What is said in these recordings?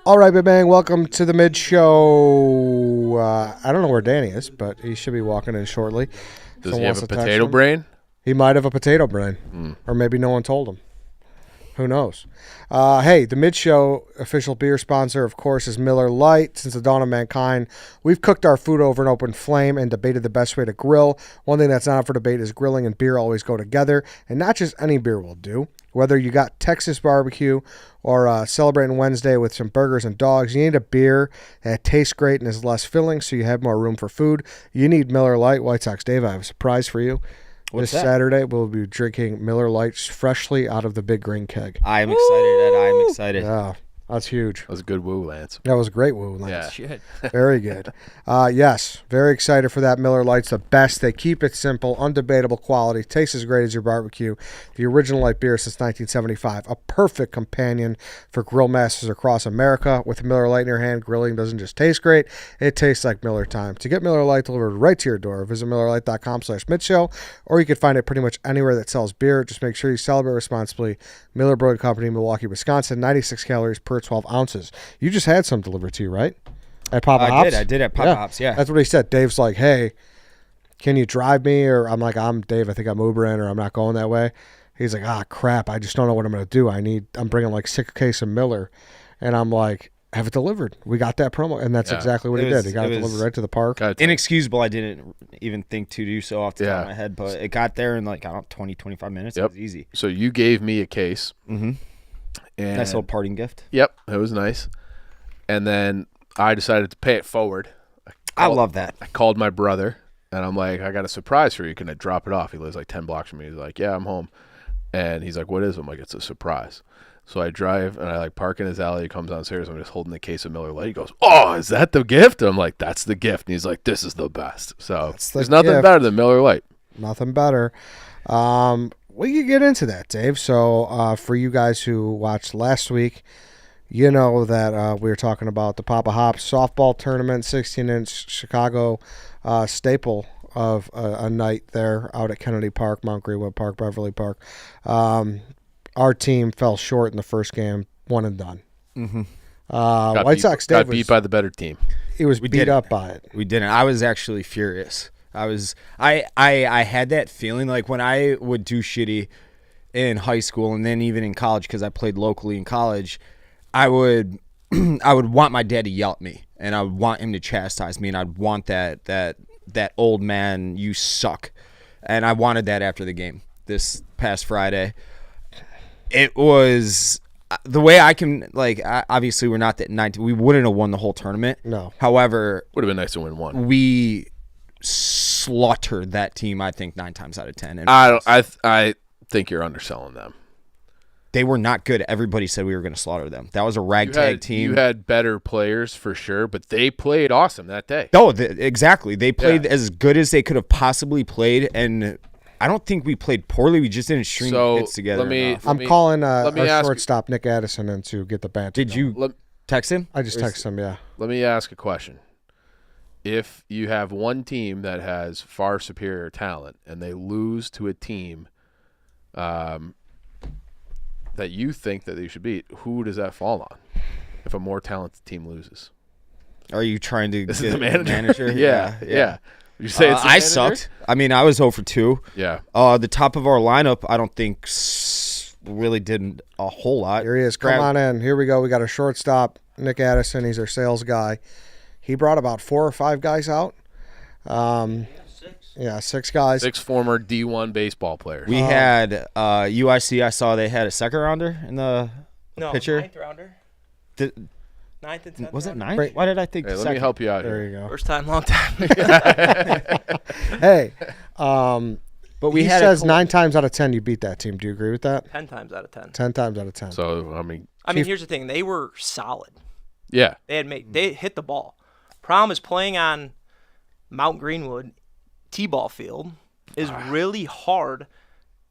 All right, Big Bang, welcome to the mid-show. I don't know where Danny is, but he should be walking in shortly. Does he have a potato brain? He might have a potato brain, or maybe no one told him. Who knows? Hey, the mid-show official beer sponsor, of course, is Miller Lite. Since the dawn of mankind, we've cooked our food over an open flame and debated the best way to grill. One thing that's not up for debate is grilling and beer always go together, and not just any beer will do. Whether you got Texas barbecue or celebrating Wednesday with some burgers and dogs, you need a beer that tastes great and is less filling so you have more room for food. You need Miller Lite. White Sox Dave, I have a surprise for you. What's this that? Saturday, we'll be drinking Miller Lights freshly out of the big green keg. I am excited. I'm excited. Yeah, that's huge. That was a good woo, Lance. That was a great woo, Lance. Yeah. Very good. Yes, very excited for that. Miller Lite's the best. They keep it simple, undebatable quality, tastes as great as your barbecue. The original light beer since 1975. A perfect companion for grill masters across America. With Miller Lite in your hand, grilling doesn't just taste great, it tastes like Miller time. To get Miller Lite delivered right to your door, visit MillerLite.com/midshow, or you can find it pretty much anywhere that sells beer. Just make sure you celebrate responsibly. Miller Brewing Company, Milwaukee, Wisconsin. 96 calories per 12 ounces. You just had some delivered to you, right? At Papa Hops? I did at Papa Hops, yeah. That's what he said. Dave's like, hey, can you drive me? Or I'm like, I'm Dave. I think I'm Ubering or I'm not going that way. He's like, crap. I just don't know what I'm going to do. I'm bringing like 6 cases of Miller. And I'm like, have it delivered. We got that promo. And that's exactly what he did. He got it delivered right to the park. Inexcusable. I didn't even think to do so off the top of my head, but it got there in like, 20, 25 minutes. It was easy. So you gave me a case. Mm-hmm. And nice little parting gift. Yep. It was nice. And then I decided to pay it forward. I love that. I called my brother, and I'm like, I got a surprise for you. Can I drop it off? He lives like 10 blocks from me. He's like, yeah, I'm home. And he's like, what is it? I'm like, it's a surprise. So I drive, and I like park in his alley. He comes downstairs. I'm just holding the case of Miller Lite. He goes, oh, is that the gift? And I'm like, that's the gift. And he's like, this is the best. So there's nothing better than Miller Lite. Nothing better. We could get into that, Dave. So for you guys who watched last week, you know that we were talking about the Papa Hops softball tournament, 16-inch Chicago staple of a night there out at Kennedy Park, Mount Greenwood Park, Beverly Park. Our team fell short in the first game, one and done. Mm-hmm. White Sox Dave got beat by the better team. He was beat up by it. We didn't. I was actually furious. I had that feeling like when I would do shitty in high school and then even in college because I played locally in college, I would want my dad to yell at me and I would want him to chastise me and I'd want that old man, you suck. And I wanted that after the game this past Friday. It was the way I can, like, obviously we're not that 19. We wouldn't have won the whole tournament. No. However, would have been nice to win one. We slaughtered that team, I think, 9 times out of 10. And I think you're underselling them. They were not good. Everybody said we were going to slaughter them. That was a ragtag team. You had better players for sure, but they played awesome that day. No, exactly. They played as good as they could have possibly played, and I don't think we played poorly. We just didn't string hits together enough. I'm calling our shortstop, Nick Addison, in to get the banter. Did you text him? I just texted him, yeah. Let me ask a question. If you have one team that has far superior talent and they lose to a team that you think that they should beat, who does that fall on if a more talented team loses? Are you trying to get the manager? Yeah. Would you say it's the I sucked. I mean, I was 0 for 2. Yeah. The top of our lineup, I don't think really did a whole lot. Here he is. Come on in. Here we go. We got a shortstop, Nick Addison. He's our sales guy. He brought about 4 or 5 guys out. 6 guys. 6 former D1 baseball players. We had UIC. I saw they had a second rounder in the pitcher. 9th rounder. 9th and 10th. Was it 9th? Why did I think? Let me help you out there here. You go. First time, long time. Hey, but we had says 9 times out of 10 you beat that team. Do you agree with that? 10 times out of 10. 10 times out of 10. So I mean, here's the thing: they were solid. Yeah. They hit the ball. Problem is playing on Mount Greenwood T-ball field is really hard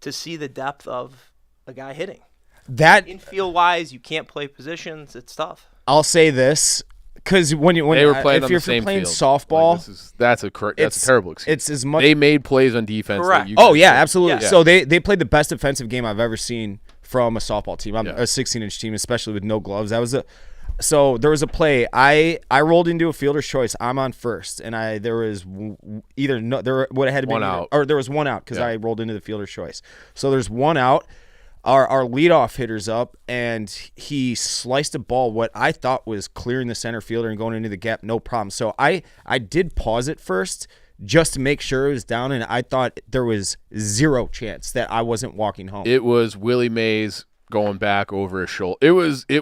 to see the depth of a guy hitting. That infield wise, you can't play positions. It's tough. I'll say this because when they were playing if on you're the same playing field. softball, that's a terrible excuse. It's as much they made plays on defense. Correct. Absolutely. Yeah. So they played the best defensive game I've ever seen from a softball team. I'm a 16-inch team, especially with no gloves. That was So there was a play. I rolled into a fielder's choice. I'm on first, and there was either no, there would have had to be One out. or there was one out because I rolled into the fielder's choice. So there's one out. Our leadoff hitter's up, and he sliced a ball what I thought was clearing the center fielder and going into the gap, no problem. So I did pause it first just to make sure it was down, and I thought there was zero chance that I wasn't walking home. It was Willie Mays going back over his shoulder. It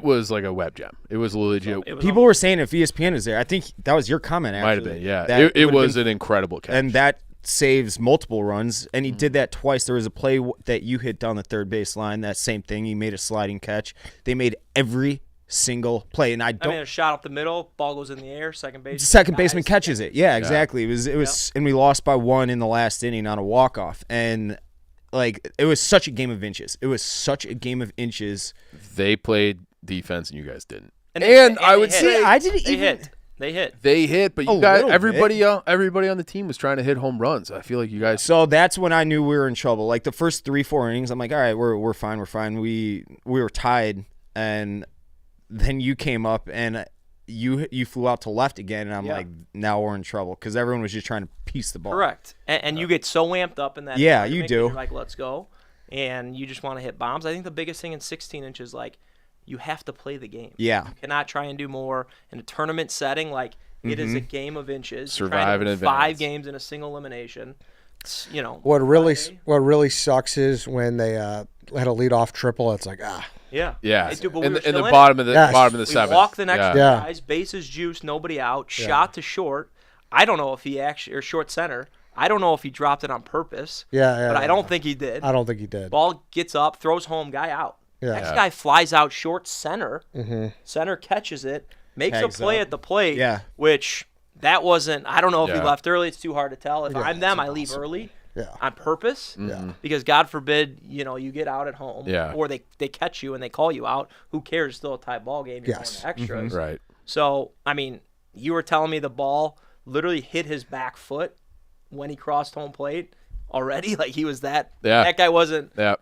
was like a web gem. It was legit. People were saying if ESPN was there, I think that was your comment. Actually, Might have been, yeah. that It was an incredible catch. and that saves multiple runs, and he did that twice. There was a play that you hit down the third base line, that same thing. He made a sliding catch. They made every single play, and I mean, a shot up the middle, ball goes in the air, second baseman catches it. Yeah, exactly. It was, and we lost by 1 in the last inning on a walk-off, and like it was such a game of inches. It was such a game of inches. They played defense, and you guys didn't. And I would say I didn't they even hit. They hit, but you A guys, little everybody on the team was trying to hit home runs. I feel like you guys. So that's when I knew we were in trouble. Like the first 3-4 innings, I'm like, all right, we're fine, we're fine. We were tied, and then you came up and you flew out to left again, and I'm like, now we're in trouble because everyone was just trying to piece the ball. Correct, and you get so amped up in that. Yeah, you do. You're like, let's go, and you just want to hit bombs. I think the biggest thing in 16 inches, like, you have to play the game. Yeah. You cannot try and do more in a tournament setting. Like, it is a game of inches. Survive in advance. 5 games in a single elimination. It's, what really sucks is when they had a leadoff triple. It's like Yeah. Hey, dude, but we in were the still in bottom it. of the Yes. bottom of the We seventh. walk the next yeah. two Yeah. guys, bases juice, nobody out, shot to short. I don't know if he actually, or short center. I don't know if he dropped it on purpose. Yeah, But I don't think he did. I don't think he did. Ball gets up, throws home, guy out. Yeah. Next guy flies out short center. Mm-hmm. Center catches it, makes Tags a play up. at the plate. Yeah. Which that wasn't. I don't know if he Yeah. left early. It's too hard to tell. If Yeah, I'm them, it's I leave impossible. early. Yeah. On purpose. Yeah. Because God forbid, you get out at home. Yeah. Or they catch you and they call you out. Who cares? It's still a tie ball game. You're Yes. going to extras. Right. So, I mean, you were telling me the ball literally hit his back foot when he crossed home plate already. Like he was that. Yeah. That guy wasn't. Yeah.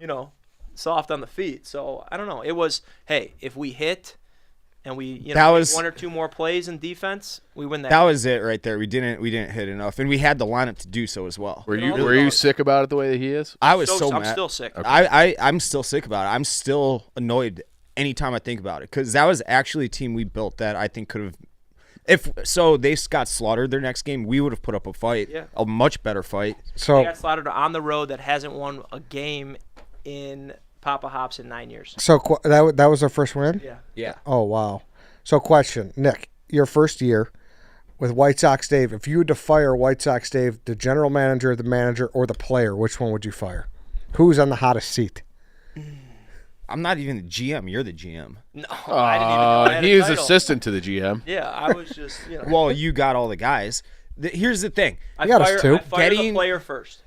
Soft on the feet. So I don't know. It was, hey, if we hit and we That make was- 1 or 2 more plays in defense, we win that. That was it right there. We didn't hit enough, and we had the lineup to do so as well. Were No, you no. sick about it the way that he is? I was so I'm mad. still sick. I'm still sick about it. I'm still annoyed anytime I think about it because that was actually a team we built that I think could have. If so, they got slaughtered their next game. We would have put up a fight, Yeah. a much better fight. They So got slaughtered on the road that hasn't won a game in Papa Hops in 9 years. that was our first win. Yeah. Yeah, Oh wow. So question, Nick, your first year with White Sox Dave. If you had to fire White Sox Dave, the general manager, the manager, or the player, which one would you fire? Who's on the hottest seat? I'm not even the GM. You're the GM. No, I didn't even know I had He a is title. assistant to the GM. Yeah, I was just, Well, you got all the guys. Here's the thing. I got us fired, two. I fired the Getting- player first.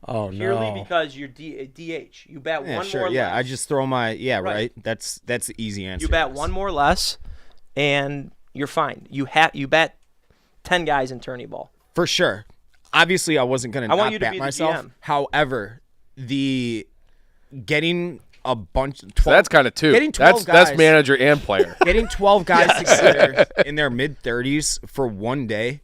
Oh Purely no. because you're DH. You bat Yeah, one sure. more Yeah, less. I just throw my Right. right. That's the easy answer. You bat one more less, and you're fine. You bat 10 guys in tourney ball. for sure. Obviously, I wasn't gonna I want not you to bat be the myself. GM. However, the getting a bunch. 12, So that's kind of two. Getting 12 That's guys. manager and player. Getting 12 guys together in their mid-30s for one day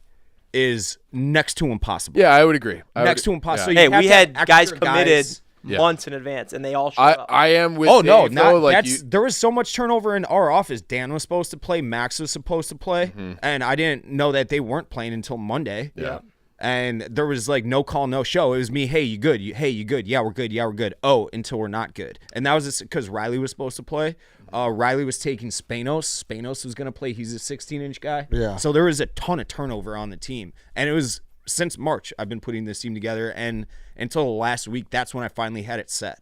is next to impossible. Yeah, I would agree. Next to impossible. Yeah. You Hey, have we to have had guys extra committed Yeah. months in advance, and they all showed up. I am with Oh no, Dave, not though, like that's. you, There was so much turnover in our office. Dan was supposed to play. Max was supposed to play, and I didn't know that they weren't playing until Monday. Yeah. And there was like no call, no show. It was me. Hey, you good? Hey, you good? Yeah, we're good. Yeah, we're good. Oh, until we're not good. And that was because Riley was supposed to play. Riley was taking Spanos. Spanos was going to play. He's a 16-inch guy. Yeah. So there was a ton of turnover on the team, and it was since March I've been putting this team together, and until last week, that's when I finally had it set.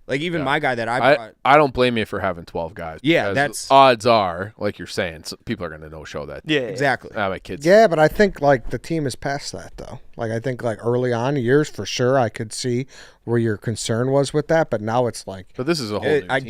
Like even my guy that I brought. I don't blame you for having 12 guys. Yeah, because that's- odds are, like you're saying, people are going to no-show that. Yeah, Exactly. My kids. Yeah, but I think like the team is past that though. Like I think like early on years for sure I could see where your concern was with that, but now it's like But this is a whole new I team.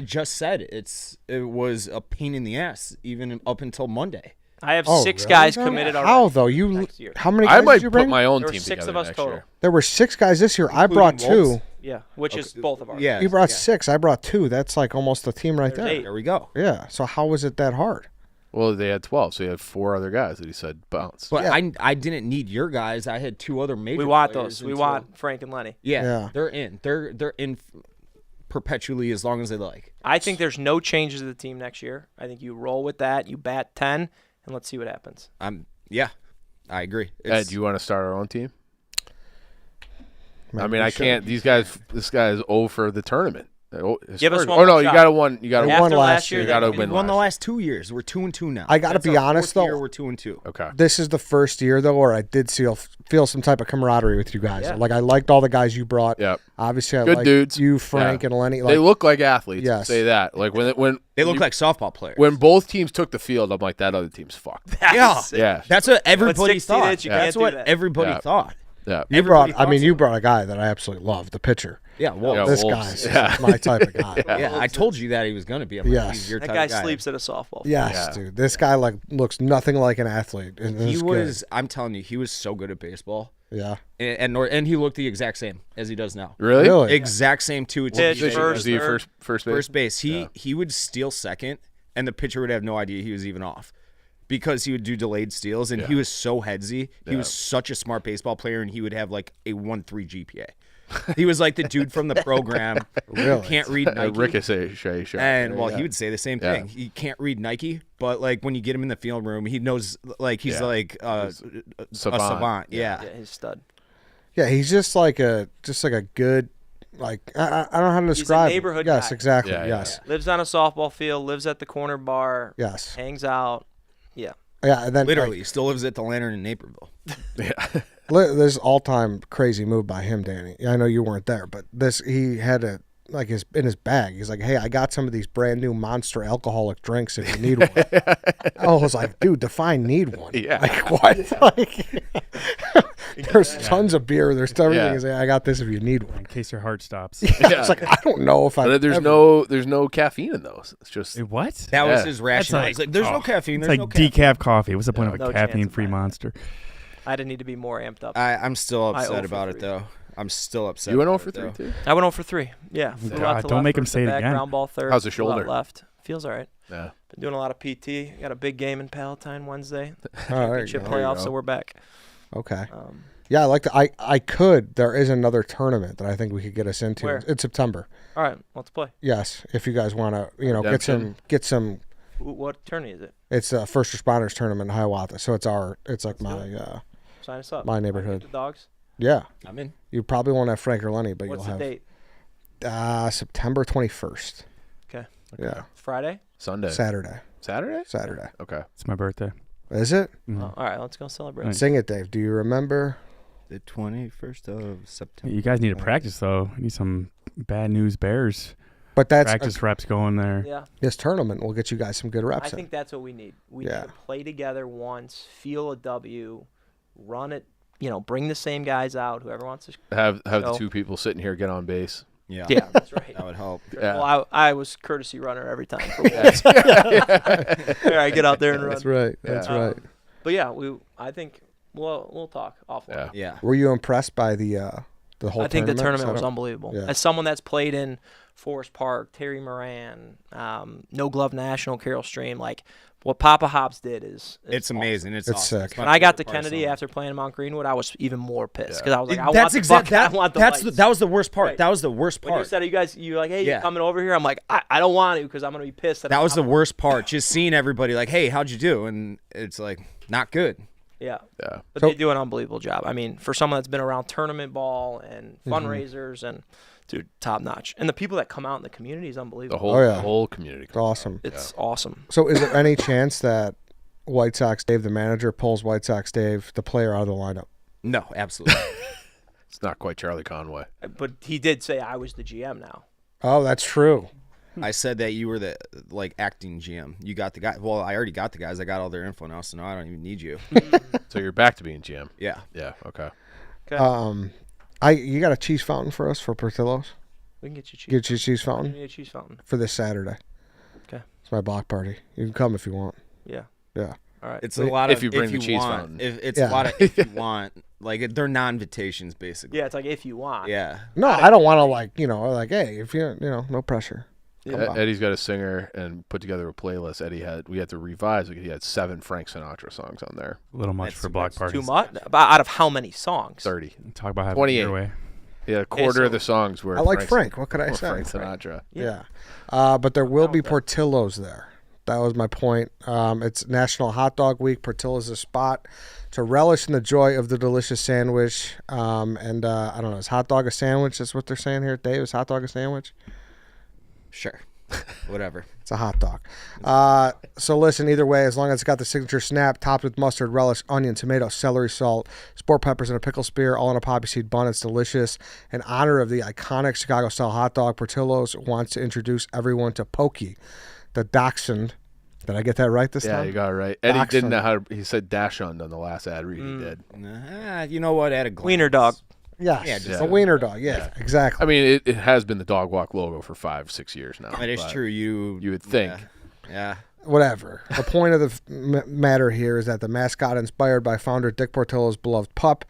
just said it was a pain in the ass even up until Monday. I have Oh, 6 really? guys How committed How already. though? You next year. how many guys I might did you put bring? my own There were team 6 together of us next total. year. There were 6 guys this year. I brought Including Wolves? 2. Yeah, which is both of ours. Yeah. You brought 6. I brought 2. That's like almost a team right There's there. 8. There we go. Yeah. So how was it that hard? Well, they had 12, so you had 4 other guys that he said bounce. But Yeah. I didn't need your guys. I had 2 other major We want players those. We until- want Frank and Lenny. Yeah, Yeah. they're in. They're in perpetually as long as they like. I think there's no changes to the team next year. I think you roll with that. You bat 10, and let's see what happens. Yeah, I agree. Ed, do you want to start our own team? Maybe I mean, we I should. can't. These guys. This guy is 0 for the tournament. Give us one Oh no, more you shot. got to win. You got to After won win. last last year, year. You got to they win. We won the last last 2 years. We're 2-2 now. I gotta That's be our honest, 4th though. year, we're 2-2. year. Okay. This is the first year though where I did feel some type of camaraderie with you guys. Yeah. Like I liked all the guys you brought. Yep. Obviously, I Good liked dudes. you, Frank, Yeah. and Lenny. They Like, look like athletes. Yes. Say that. Like when They look like softball players. when both teams took the field, I'm like, that other team's fucked. Yeah. Yeah. That's what everybody 16 thought. inch, you That's can't do what that. everybody Yeah. thought. Yeah. you everybody brought. I thought mean, so. you brought a guy that I absolutely love, the pitcher. Yeah, well, Yeah. This Wolves. guy's Yeah. my type of guy. yeah, I told you that he was going to be. I'm like, Yes. he's your That type guy of guy. sleeps at a softball. Yes, Yeah. dude. This guy like looks nothing like an athlete. And He it's was. I'm telling you, he was so good at baseball, good. Yeah. and he looked the exact same as he does now. Really? Really? Exact same to a T. Pitch, Was first, he third. first base? First base. He would steal second, and the pitcher would have no idea he was even off, because he would do delayed steals, and he was so headsy. He was such a smart baseball player, and he would have like a 1.3 GPA. He was like the dude from the program who Really? can't read A Nike. ricochet shot. And well, Yeah. he would say the same Yeah. thing. He can't read Nike, but like when you get him in the field room, he knows like he's Yeah. like a savant. Yeah. Yeah, he's a stud. Yeah, he's just like a good, like I don't know how to describe. him. neighborhood Yes, guy. exactly. Yeah, yeah, yes, Lives on a softball field, lives at the corner bar, yes, hangs out. Yeah. yeah. And then Literally, he still lives at the Lantern in Naperville. Yeah. there's all-time crazy move by him, Danny. I know you weren't there, but he had a like in his bag. He's like, "Hey, I got some of these brand new Monster alcoholic drinks if you need one." I was like, "Dude, define need one." Yeah. Like what? Like, there's tons of beer. There's everything. Yeah. He's like, I got this if you need one. In case your heart stops. It's like I don't know if I. But there's no caffeine in those. It's just Wait, what? That was Yeah. his rationale. like- He's like, "There's no caffeine. It's There's like no caffeine." decaf coffee. What's the point of a No chance of caffeine-free buying it. monster? I didn't need to be more amped up. I'm still I upset owe for about it 3. though. I'm still upset. you went about over it, 3 though. too. I went 0 for 3. Yeah. Flew God, out to don't left make him versus say it back, again. Ground ball third. How's the flew out shoulder? Left. Feels all right. Yeah. Been doing a lot of PT. Got a big game in Palatine Wednesday. Oh, there you Chip go. playoffs, go. so we're back. Okay. Um, Yeah, I like to. I could. There is another tournament that I think we could get us into. Where? It's September. all right, let's play. Yes, if you guys want to, Redemption. get some. What tourney is it? It's a first responders tournament in Hiawatha, so it's like my Sign us up. my Wanna neighborhood. get the dogs. Yeah. I'm in. You probably won't have Frank or Lenny, but What's you'll the have date? September 21st. Okay. Yeah, Friday. Sunday. Saturday. Saturday? Okay. It's my birthday. Is it? Oh, all right, let's go celebrate. Nice. Sing it, Dave. Do you remember? The 21st of September. You guys need to practice though. You need some bad news Bears But that's practice reps going there. Yeah, this tournament will get you guys some good reps. I in. think that's what we need. We Yeah. need to play together once, feel a W, run it. Bring the same guys out. Whoever wants to. Have the So- 2 people sitting here get on base. Yeah. Yeah, that's right. That would help. Yeah. Well, I was courtesy runner every time. For Wolves. Here, I get out there and run. That's right. That's Yeah. right. But yeah, I think we'll talk offline. Yeah. Yeah. Were you impressed by the whole? I think the tournament was setup? unbelievable. Yeah. As someone that's played in Forest Park, Terry Moran, No Glove National, Carroll Stream, like what Papa Hobbs did is It's awesome. amazing. It's It's awesome. sick. my When I got to favorite part of Kennedy summer. after playing in Mount Greenwood, I was even more pissed Yeah. because I was like, I want That's the exact. bucket. I want the lights. That was the worst part. Right. That was the worst When you part. said you're like, hey, Yeah. you coming over here? I'm like, I don't want to because I'm gonna be pissed. That was the worst part. Just seeing everybody like, "Hey, how'd you do?" And it's like not good. Yeah. Yeah. But So- they do an unbelievable job. I mean, for someone that's been around tournament ball and Mm-hmm. fundraisers and dude, top notch. And the people that come out in the community is The unbelievable. whole Oh, yeah. the whole community. It's awesome. It's awesome. So, is there any chance that White Sox Dave, the manager, pulls White Sox Dave, the player, out of the lineup? No, absolutely. It's not quite Charlie Conway. But he did say I was the GM now. Oh, that's true. I said that you were the acting GM. You got the guy. Well, I already got the guys. I got all their info now, so now I don't even need you. So you're back to being GM. Yeah. Yeah. Okay. Okay. You got a cheese fountain for us for Portillo's? We can get you cheese. Get you a cheese We fountain need a cheese fountain. for this Saturday. Okay. It's my block party. You can come if you want. Yeah. Yeah. All right. It's a lot of if you bring the cheese want. fountain. It's a lot of if you want. Like they're non-invitations basically. Yeah, it's like if you want. Yeah. No, I don't want to like hey, if no pressure. Come on. Eddie's got a singer and put together a playlist. We had to revise. He had 7 Frank Sinatra songs on there. A little much That's for block parties. Too much? Out of how many songs? 30. Talk about having 28. your way. Yeah, a quarter of the songs were. I like Frank. What could I say? Frank Sinatra. Yeah. But there will be Portillo's there. That was my point. It's National Hot Dog Week. Portillo's a spot to relish in the joy of the delicious sandwich. I don't know, is hot dog a sandwich? That's what they're saying here, Dave. Is hot dog a sandwich? Sure. Whatever. It's a hot dog. So listen, either way, as long as it's got the signature snap, topped with mustard, relish, onion, tomato, celery, salt, sport peppers, and a pickle spear, all in a poppy seed bun. It's delicious. In honor of the iconic Chicago-style hot dog, Portillo's wants to introduce everyone to Pokey, the dachshund. Did I get that right this time? Yeah, you got it right. Eddie Dachshund. didn't know how to. He said Dachshund on the last ad read he did. You know what? At a glance. Wiener dog. Yes, Yeah, it's just a wiener dog. Yeah, exactly. I mean, it has been the Dog Walk logo for 5-6 years now. That is but true. You would think. Yeah. Whatever. The point of the matter here is that the mascot inspired by founder Dick Portillo's beloved pup,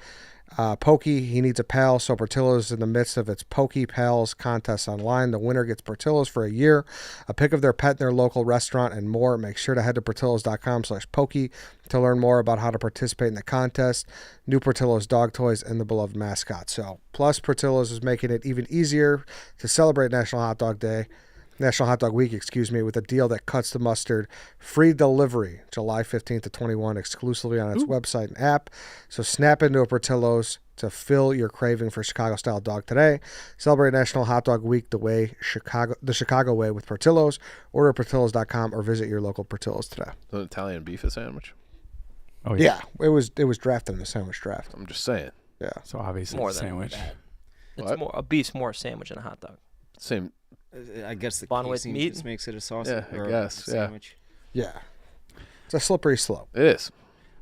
Pokey, he needs a pal, so Portillo's in the midst of its Pokey Pals contest online. The winner gets Portillo's for a year, a pic of their pet in their local restaurant, and more. Make sure to head to portillos.com/Pokey to learn more about how to participate in the contest, new Portillo's dog toys, and the beloved mascot. So, plus Portillo's is making it even easier to celebrate National Hot Dog Week, with a deal that cuts the mustard. Free delivery July 15th to 21 exclusively on its website and app. So snap into a Portillo's to fill your craving for Chicago-style dog today. Celebrate National Hot Dog Week the Chicago way with Portillo's. Order portillos.com or visit your local Portillo's today. Is an Italian beef a sandwich? Oh Yeah, it was drafted in the sandwich draft. I'm just saying. Yeah. So obviously More a than sandwich. that. What? It's more a beef's more a sandwich than a hot dog. Same. I guess the Bun with casing meat? just makes it a sausage. Yeah, I or a guess, yeah. sandwich. Yeah. It's a slippery slope. It is.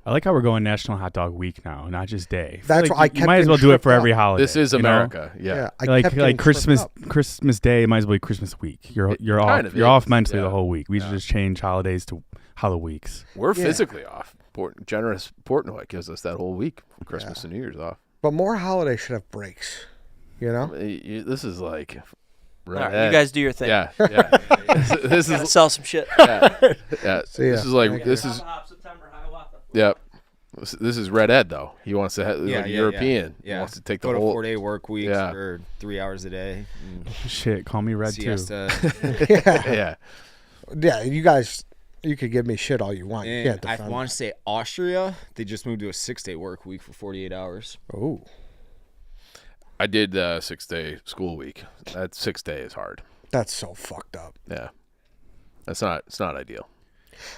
I like how we're going National Hot Dog Week now, not just day. I feel That's like why I you kept might as getting well do it for tripped every up. holiday. This is you know? America. Yeah. I kept getting tripped up. Christmas Day might as well be Christmas week. You're off. kind of You're off is, mentally yeah. the whole week. We should Yeah. just change holidays to holiday weeks. We're Yeah. physically off. Generous Portnoy gives us that whole week from Christmas and New Year's off. But more holidays should have breaks. You know? This is like. All right, you guys do your thing. Yeah. This Gotta is. sell some shit. Yeah. See ya. This is like. Thank This is. Yep. This is Red Ed though. He wants to have like a European. Yeah. He wants to take the Go to whole 4-day work weeks Yeah. for 3 hours a day. Shit, call me Red too. Siesta. Yeah. Yeah. Yeah, you could give me shit all you want. You And can't I defend want to say Austria. They just moved to a 6-day work week for 48 hours. Oh. I did 6-day school week. That 6 day is hard. That's so fucked up. Yeah. It's not ideal.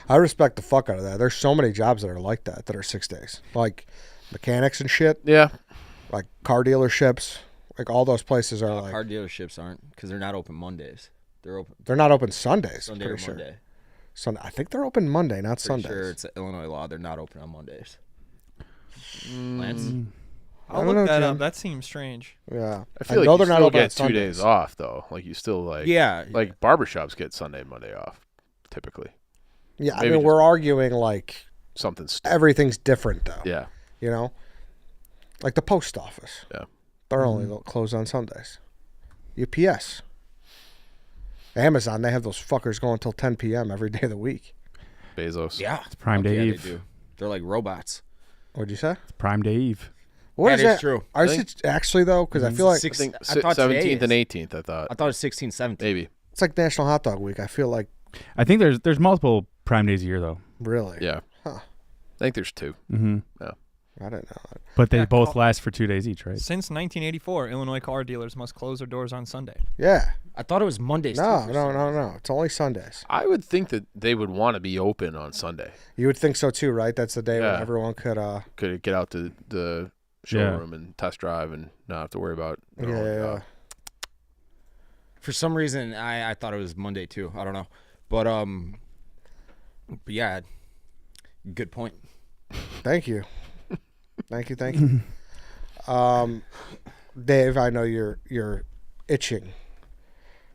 I respect the fuck out of that. There's so many jobs that are like that are 6 days. Like mechanics and shit, Yeah. like car dealerships, like all those places are like Car dealerships aren't because they're not open Mondays. They're open they're not open Sundays. Sunday pretty or sure. Monday. Sunday. I think they're open Monday, not Pretty Sundays. sure it's an Illinois law. They're not open on Mondays. Lance? I I'll don't look know, that Jim. up. That seems strange. Yeah. I feel like know you they're not still open on get 2 days Sundays. off though. Like you still like Yeah. like barbershops get Sunday and Monday off typically. Yeah, I Maybe mean just- we're arguing like Something everything's different though. Yeah. You know? Like the post office. Yeah. They're only closed on Sundays. UPS. Amazon, they have those fuckers going until 10 p.m. every day of the week. Bezos. Yeah. It's Prime Fuck Day yeah, Eve. They do. They're like robots. What'd you say? It's Prime Day Eve. What That is is true. Is it actually though? Because I feel like I think I thought today 17th and is. 18th I thought. I thought it was 16, 17. Maybe. it's like National Hot Dog Week. I feel like I think there's multiple Prime Days a year though. really. Yeah. Huh. I think there's 2. Mm-hmm. I didn't know that. But they Yeah, both last for 2 days each, right? Since 1984, Illinois car dealers must close their doors on Sunday. Yeah. I thought it was Mondays. No, too, for no, some no, reason. no. It's only Sundays. I would think that they would want to be open on Sunday. You would think so too, right? That's the day when Yeah. everyone could. Could get out to the showroom and test drive and not have to worry about their own Yeah. job. For some reason, I thought it was Monday too. I don't know, but yeah, good point. Thank you. Thank you. Dave, I know you're itching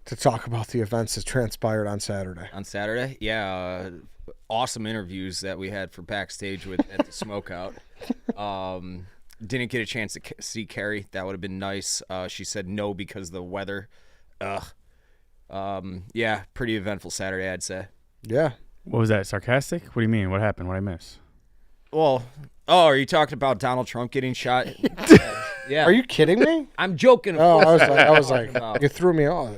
to talk about the events that transpired on Saturday. On Saturday, yeah, awesome interviews that we had for backstage with at the Smokeout. Didn't get a chance to see Carrie. That would have been nice. She said no because of the weather. Yeah, pretty eventful Saturday, I'd say. Yeah. What was that? Sarcastic? What do you mean? What happened? What did I miss? Well, are you talking about Donald Trump getting shot? Yeah. Are you kidding me? I'm joking. Of Oh, course. I was like, you threw me off.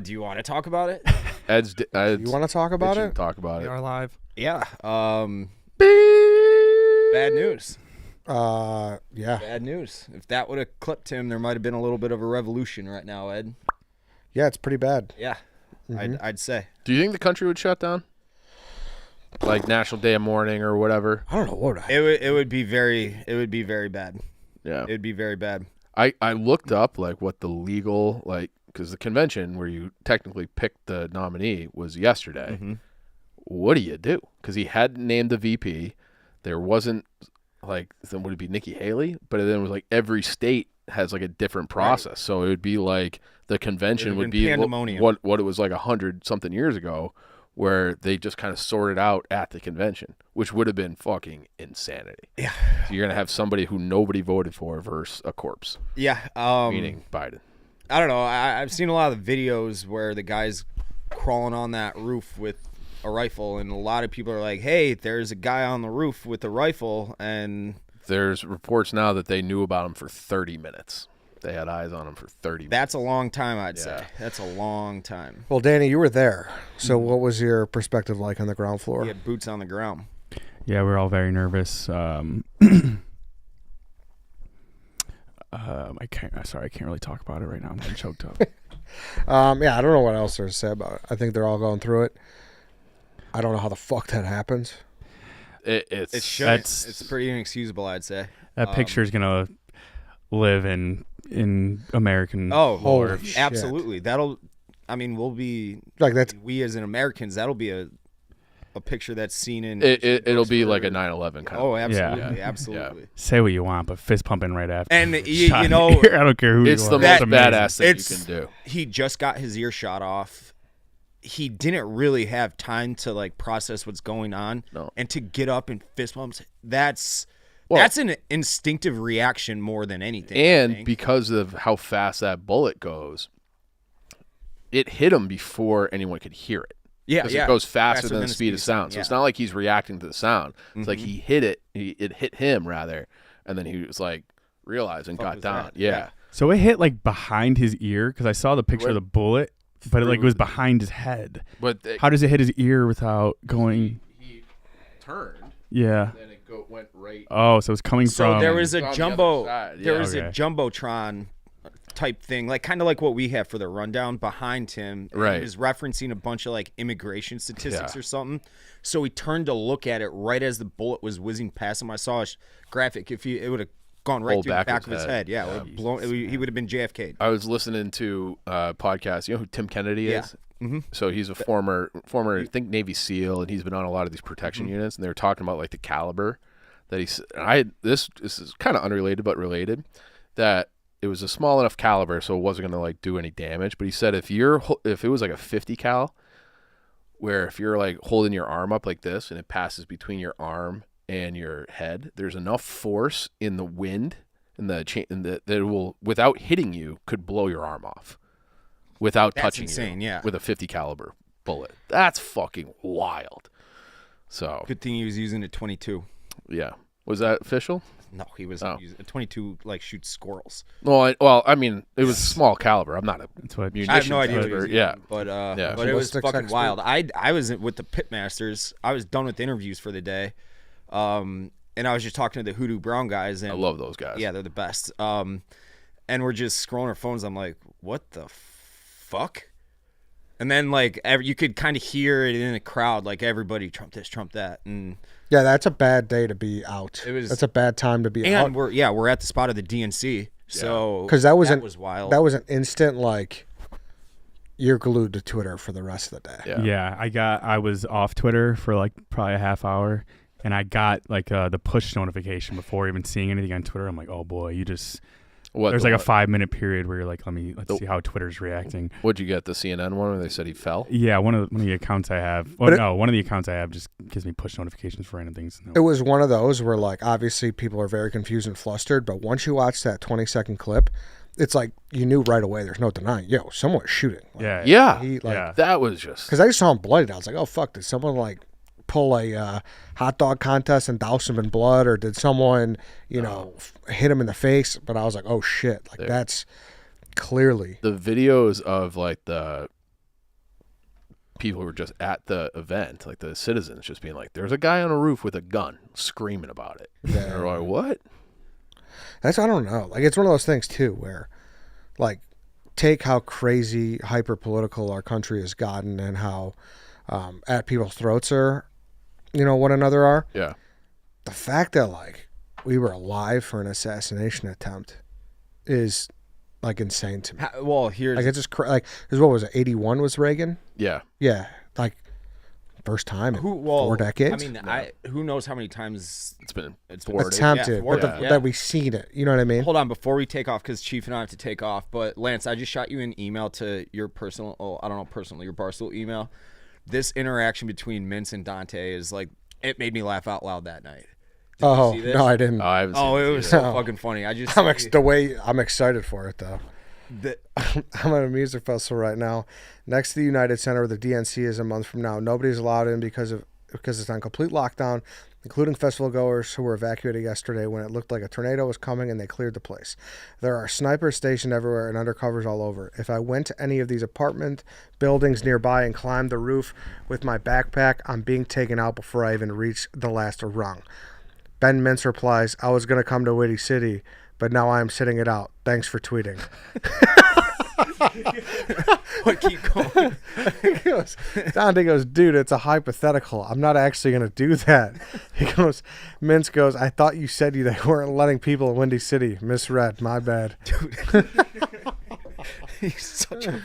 Do you want to talk about it? Ed's You want to talk about it? Talk about We it. are live. Yeah. Bad news. Yeah. Bad news. If that would have clipped him, there might have been a little bit of a revolution right now, Ed. Yeah, it's pretty bad. Yeah, I'd say. Do you think the country would shut down? Like National Day of Mourning or whatever? I don't know what It would be very bad. Yeah. It'd be very bad. I looked up like what the legal, like, because the convention where you technically picked the nominee was yesterday. Mm-hmm. What do you do? Because he hadn't named the VP. There wasn't, like, then would it be Nikki Haley? But then it was like every state has like a different process. Right. So it would be like the convention would be pandemonium. what it was like 100-something years ago, where they just kind of sorted out at the convention, which would have been fucking insanity. Yeah. So you're going to have somebody who nobody voted for versus a corpse. Yeah. Meaning Biden. I don't know. I've seen a lot of videos where the guy's crawling on that roof with a rifle, and a lot of people are like, hey, there's a guy on the roof with a rifle, and there's reports now that they knew about him for 30 minutes. They had eyes on him for 30 minutes. That's a long time, I'd say. That's a long time. Well, Danny, you were there. So what was your perspective like on the ground floor? He had boots on the ground. Yeah, we're all very nervous. I can't really talk about it right now. I'm getting choked up. Yeah, I don't know what else there's to say about it. I think they're all going through it. I don't know how the fuck that happens. It's pretty inexcusable, I'd say. That picture is gonna live in American. Holy shit. Absolutely. We'll be like that's we as Americans. That'll be a picture that's seen in. It'll be like a 9/11 kind. Oh, absolutely, yeah. absolutely. Yeah. Say what you want, but fist pumping right after. And I don't care who. It's you the are. most That's badass thing you can do. He just got his ear shot off. He didn't really have time to like process what's going on, and to get up and fist pumps. That's an instinctive reaction more than anything. And because of how fast that bullet goes, it hit him before anyone could hear it. Yeah, It goes faster than the speed of sound. So it's not like he's reacting to the sound. It's like he hit it. It hit him rather, and then he was like realized and got down. Yeah. So it hit like behind his ear because I saw the picture of the bullet, but it was behind his head. But how does it hit his ear without going? He turned. Yeah. And then it went right. Oh, so it's coming from. So there was a jumbo. There was a jumbotron type thing, like kind of like what we have for the rundown behind him. Right. He was referencing a bunch of like immigration statistics or something. So he turned to look at it right as the bullet was whizzing past him. I saw a graphic. It would have gone right through the back of his head. Yeah, it would've blown. He would have been JFK'd. I was listening to a podcast. You know who Tim Kennedy is? Mm-hmm. So he's a former, I think, Navy SEAL, and he's been on a lot of these protection units. And they were talking about like the caliber that this is kind of unrelated but related. That it was a small enough caliber, so it wasn't going to like do any damage. But he said if it was like a 50 cal, where if you're like holding your arm up like this and it passes between your arm and your head, there's enough force in the wind and that it will, without hitting you, could blow your arm off without touching you with a 50 caliber bullet. That's fucking wild. So good thing he was using a 22. Yeah. Was that official? No, he was using a 22. Like shoots squirrels. Well, I mean, it was small caliber. I'm not a munitions I have no idea. expert. But it was fucking wild. I was with the Pitmasters. I was done with interviews for the day, and I was just talking to the Hoodoo Brown guys. And I love those guys. Yeah, they're the best. And we're just scrolling our phones. I'm like, what the fuck? And then like you could kind of hear it in the crowd, like everybody Trump this, Trump that, and yeah, that's a bad day to be out. That's a bad time to be out. And we're at the spot of the DNC, so because that was wild. That was an instant like you're glued to Twitter for the rest of the day. Yeah, I was off Twitter for like probably a half hour, and I got like the push notification before even seeing anything on Twitter. I'm like, oh boy, you just There's like a 5-minute period where you're like, let's see how Twitter's reacting. What'd you get? The CNN one where they said he fell? Yeah, one of the accounts I have. One of the accounts I have just gives me push notifications for random things. It was one of those where, like, obviously people are very confused and flustered, but once you watch that 20-second clip, it's like you knew right away. There's no denying. Yo, someone was shooting. Like, Yeah. That was just because I just saw him bloodied. I was like, oh fuck, did someone like pull a hot dog contest and douse him in blood, or did someone hit him in the face? But I was like, oh shit, like that's clearly the videos of like the people who were just at the event, like the citizens, just being like, "There's a guy on a roof with a gun, screaming about it." Yeah, they're like, "What?" I don't know. Like, it's one of those things too, where, like, take how crazy hyper political our country has gotten and how at people's throats are. One another are. Yeah. The fact that, like, we were alive for an assassination attempt is, like, insane to me. Here's... Like, it's just like, what was it, 81 was Reagan? Yeah. Yeah. Like, first time in 4 decades? I mean, who knows how many times it's been attempted, that we've seen it. You know what I mean? Hold on, before we take off, because Chief and I have to take off, but Lance, I just shot you an email to your personal, your Barstool email. This interaction between Mince and Dante is like, it made me laugh out loud that night. Did you see this? No, I didn't. I haven't seen it was so fucking funny. I'm excited for it though. I'm at a music festival right now, next to the United Center where the DNC is a month from now. Nobody's allowed in because it's on complete lockdown, including festival goers who were evacuated yesterday when it looked like a tornado was coming and they cleared the place. There are snipers stationed everywhere and undercovers all over. If I went to any of these apartment buildings nearby and climbed the roof with my backpack, I'm being taken out before I even reach the last rung. Ben Mintz replies, I was going to come to Windy City, but now I am sitting it out. Thanks for tweeting. Keep going. Dante goes, dude, it's a hypothetical. I'm not actually going to do that. He goes, Mintz goes, I thought you said they weren't letting people in Windy City. Misread. My bad. Dude. He's such a...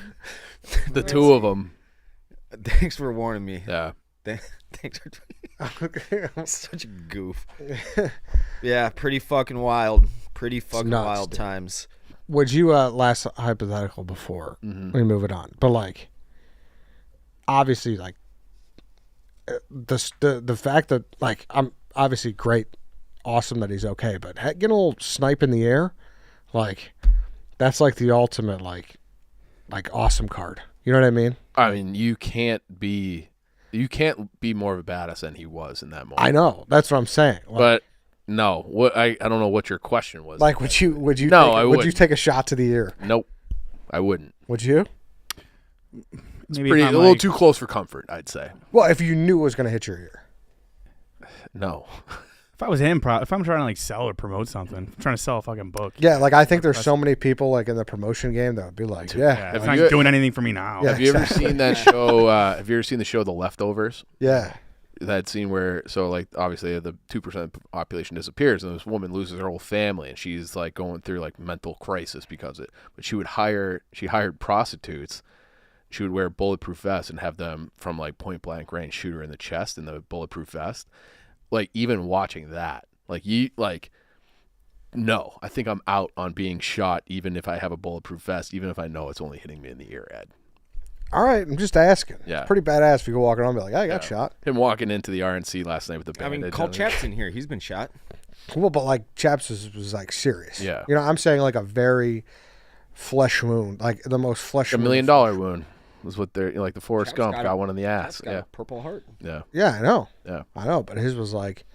The two of them. Thanks for warning me. Yeah. Thanks for tweeting. Such a goof. Yeah, pretty fucking wild. Pretty fucking wild times. Would you last hypothetical before we move it on? But like, obviously, like the fact that like I'm obviously great, awesome that he's okay, but getting a little snipe in the air, like that's like the ultimate like awesome card. You know what I mean? I mean, you can't be more of a badass than he was in that moment. I know. That's what I'm saying. Like, but no, what I don't know what your question was. Like, would you? No, I would. Would you take a shot to the ear? Nope, I wouldn't. Would you? Maybe a little too close for comfort, I'd say. Well, if you knew it was going to hit your ear. No. If I was him, if I'm trying to like sell or promote something, I'm trying to sell a fucking book. Yeah, like I think there's so many people like in the promotion game that would be like, it's not doing anything for me now. Have you ever seen that show? Have you ever seen the show The Leftovers? Yeah. That scene where, so like obviously the 2% population disappears and this woman loses her whole family and she's like going through like mental crisis because of it. But she hired prostitutes. She would wear bulletproof vests and have them from like point blank range shoot her in the chest in the bulletproof vest. Like even watching that, no, I think I'm out on being shot even if I have a bulletproof vest, even if I know it's only hitting me in the ear, Ed. All right, I'm just asking. Yeah. It's pretty badass if you go walking around and be like, I got shot. Him walking into the RNC last night with the bandage. I mean, call Chaps in here. He's been shot. Well, but like Chaps was like serious. Yeah. You know, I'm saying like a very flesh wound, like the most flesh wound. $1 million wound was what they're like the Forrest Gump got one in the ass. Got a Purple Heart. Yeah. Yeah, I know. Yeah. I know, but his was like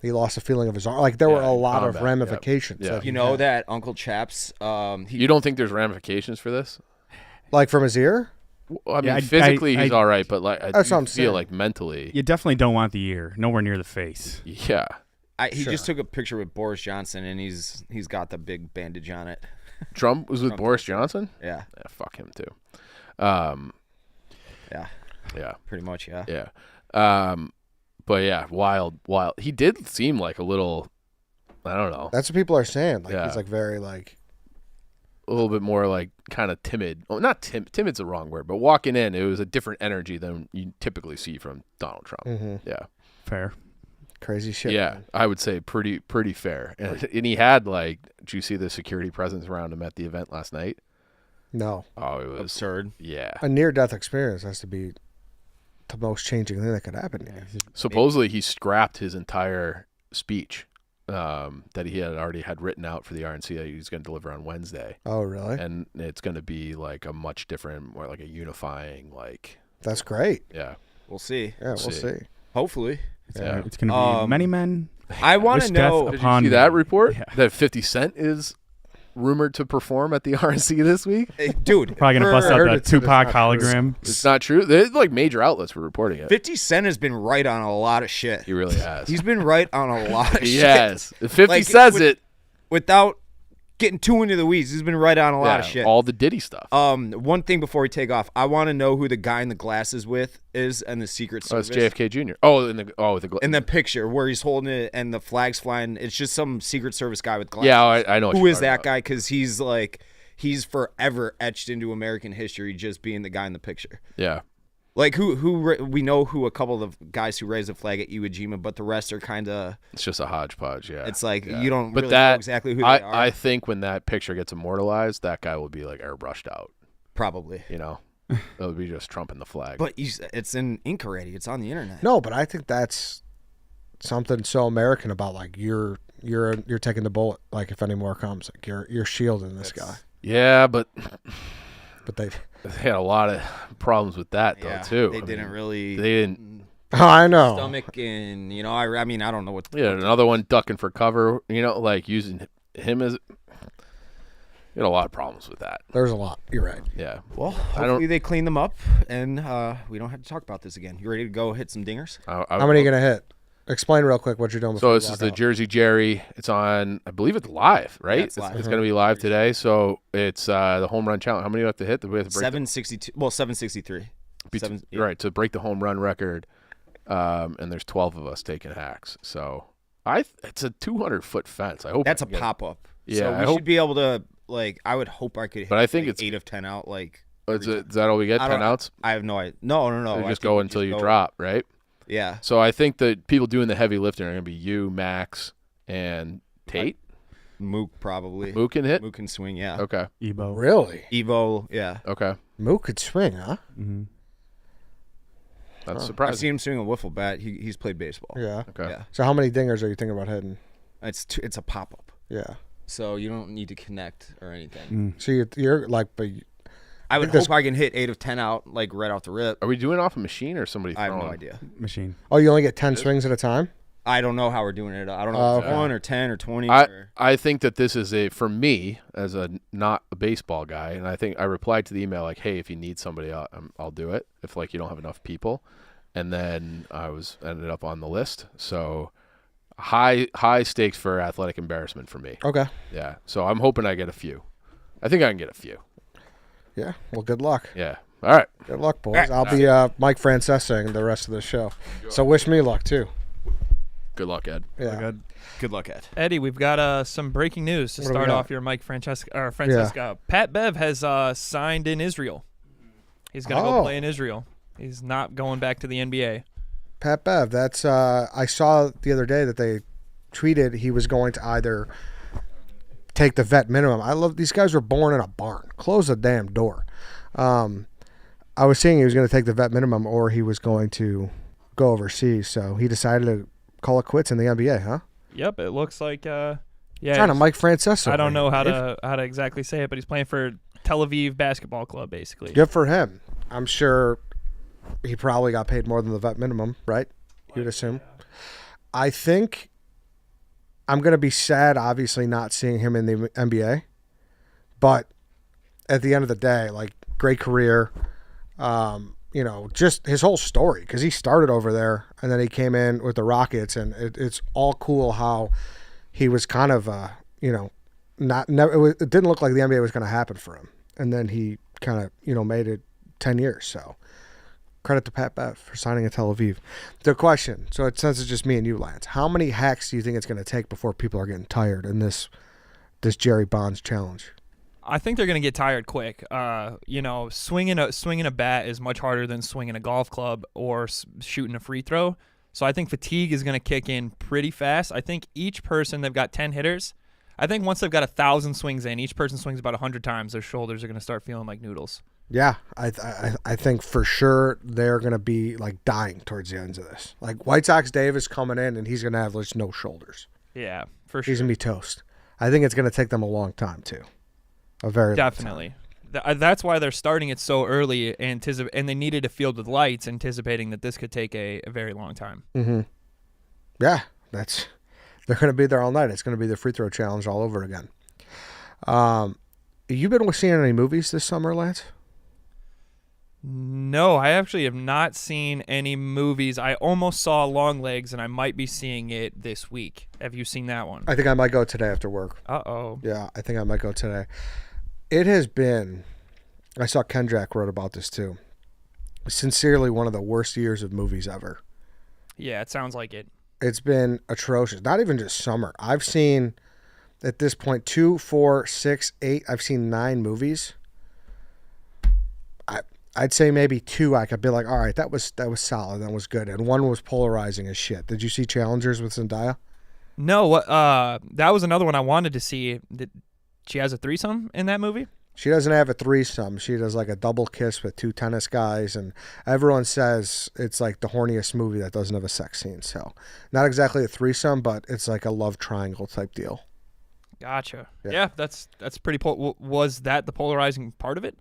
he lost a feeling of his arm. Like there were a lot of ramifications. Yeah. You know that Uncle Chaps. You don't think there's ramifications for this? Like from his ear? Well, I mean, physically he's all right, but like I that's what I'm feel saying. Like mentally, you definitely don't want the ear, nowhere near the face. Yeah, he just took a picture with Boris Johnson, and he's got the big bandage on it. Trump was with Boris Johnson. Yeah, fuck him too. Yeah, pretty much. Yeah, yeah. But yeah, wild. He did seem like a little. I don't know. That's what people are saying. Like he's like very like. A little bit more like kind of timid. Oh, not timid's the wrong word, but walking in, it was a different energy than you typically see from Donald Trump. Mm-hmm. Yeah. Fair. Crazy shit. Yeah, man. I would say pretty fair. And he had did you see the security presence around him at the event last night? No. Oh, it was Absurd. Yeah. A near-death experience has to be the most changing thing that could happen to you. Supposedly he scrapped his entire speech that he had already had written out for the RNC that he was going to deliver on Wednesday. Oh, really? And it's going to be like a much different, more like a unifying, That's great. yeah. We'll see. Yeah, we'll See. see. Hopefully. Yeah. It's going to be many men. I want to wish death know. Did you upon see that me. report? Yeah. That 50 Cent is rumored to perform at the RNC this week? Dude, Probably going to bust I out heard that it, too, it's Tupac not true. hologram. It's not true. They major outlets were reporting it. 50 Cent has been right on a lot of shit. He really has. He's been right on a lot of shit. Yes. If 50 Like, says it. Without getting too into the weeds, he's been right on a lot of shit. All the Diddy stuff. One thing before we take off, I want to know who the guy in the glasses is and the Secret Oh, Service. it's JFK Jr. Oh, In the picture where he's holding it and the flag's flying, it's just some Secret Service guy with glasses. Yeah, I know. What Who you're is talking that about. guy? Because he's forever etched into American history just being the guy in the picture. Yeah. Like we know who a couple of the guys who raised the flag at Iwo Jima, but the rest are kind of. It's just a hodgepodge. Yeah. It's like Yeah. you don't But really that, know exactly who they are. I think when that picture gets immortalized, that guy will be like airbrushed out. Probably. You know, it'll be just Trump in the flag. But it's in ink already. It's on the internet. No, but I think that's something so American about like you're taking the bullet. Like if any more comes, like you're shielding this guy. Yeah, but They had a lot of problems with that though too. They didn't really. They didn't. Oh, I know. Stomach and I mean I don't know what. Yeah, another one ducking for cover. Like using him as. You had a lot of problems with that. There's a lot. You're right. Yeah. Well, don't- hopefully they clean them up and we don't have to talk about this again. You ready to go hit some dingers? How many are you gonna hit? Explain real quick what you're doing. So before this we is walk the out. Jersey Jerry. It's on, I believe it's live, right? it's live. It's going to be live today. So it's the home run challenge. How many do you have to hit? Do we have to break 762. Well, 763. Right, to break the home run record. And there's 12 of us taking hacks. So it's a 200-foot fence. I hope That's a I can get it. pop up. Yeah, so I we hope- should be able to I would hope I could hit. But I think like it's- 8 of 10 out. Like Is that all we get? I 10 don't- outs? I have no idea. No. You I just think go we until you go- drop, right? Yeah. So I think the people doing the heavy lifting are going to be you, Max, and Tate. Mook probably. Mook can hit? Mook can swing. Yeah. Okay. Ebo. Really? Evo. Yeah. Okay. Mook could swing, huh? Mm-hmm. That's I've surprising. seen him swing a wiffle bat. He's played baseball. Yeah. Okay. Yeah. So how many dingers are you thinking about hitting? It's a pop up. Yeah. So you don't need to connect or anything. So you're like, but I would think there's- hope I can hit 8 of 10 out like right off the rip. Are we doing it off a machine or somebody I have throwing? no idea. Machine. oh, you only get 10 swings at a time? I don't know how we're doing it. I don't know if it's okay. 1 or 10 or 20. I think that this is for me as a not a baseball guy, and I think I replied to the email like, hey, if you need somebody, I'll do it. If you don't have enough people, and then I ended up on the list. So high stakes for athletic embarrassment for me. Okay. Yeah. So I'm hoping I get a few. I think I can get a few. Yeah. Well, good luck. Yeah. All right. Good luck, boys. I'll be Mike Francesa the rest of the show. So wish me luck too. Good luck, Ed. Yeah. Good luck, Ed. Eddie, we've got some breaking news to What do we start got? off your Mike Francesca. Pat Bev has signed in Israel. He's going to go play in Israel. He's not going back to the NBA. Pat Bev. That's I saw the other day that they tweeted he was going to either take the vet minimum. I love these guys were born in a barn. Close the damn door. I was seeing he was going to take the vet minimum or he was going to go overseas. So he decided to call it quits in the NBA, huh? Yep, it looks like Trying to he's- Mike Francesa. I don't know how to exactly say it, but he's playing for Tel Aviv Basketball Club, basically. Good for him. I'm sure he probably got paid more than the vet minimum, right? You'd assume. I think I'm going to be sad, obviously, not seeing him in the NBA. But at the end of the day, like, great career. Just his whole story, because he started over there and then he came in with the Rockets, and it's all cool how he was kind of, it didn't look like the NBA was going to happen for him. And then he kind of, made it 10 years. So credit to Pat Bev for signing in Tel Aviv. The question, since it's just me and you, Lance, how many hacks do you think it's going to take before people are getting tired in this Jerry Bonds challenge? I think they're going to get tired quick. Swinging a bat is much harder than swinging a golf club or shooting a free throw. So I think fatigue is going to kick in pretty fast. I think each person, they've got 10 hitters. I think once they've got 1,000 swings in, each person swings about 100 times, their shoulders are going to start feeling like noodles. Yeah, I think for sure they're going to be like dying towards the ends of this. Like White Sox Dave is coming in and he's going to have just no shoulders. Yeah, for sure. He's going to be toast. I think it's going to take them a long time too. A very Definitely. long time. That's why they're starting it so early, and they needed a field with lights, anticipating that this could take a very long time. Mm-hmm. Yeah, they're going to be there all night. It's going to be the free throw challenge all over again. You been seeing any movies this summer, Lance? No, I actually have not seen any movies. I almost saw Longlegs, and I might be seeing it this week. Have you seen that one? I think I might go today after work. Uh-oh. Yeah, I think I might go today. It has been, I saw Kendrick wrote about this too, sincerely one of the worst years of movies ever. Yeah, it sounds like it. It's been atrocious. Not even just summer. I've seen, at this point, 2, 4, 6, 8, I've seen 9 movies. I'd say maybe 2 I could be like, all right, that was solid, that was good. And 1 was polarizing as shit. Did you see Challengers with Zendaya? No, that was another one I wanted to see. She has a threesome in that movie? She doesn't have a threesome. She does like a double kiss with 2 tennis guys, and everyone says it's like the horniest movie that doesn't have a sex scene. So not exactly a threesome, but it's like a love triangle type deal. Gotcha. Yeah. Yeah, that's pretty. Was that the polarizing part of it?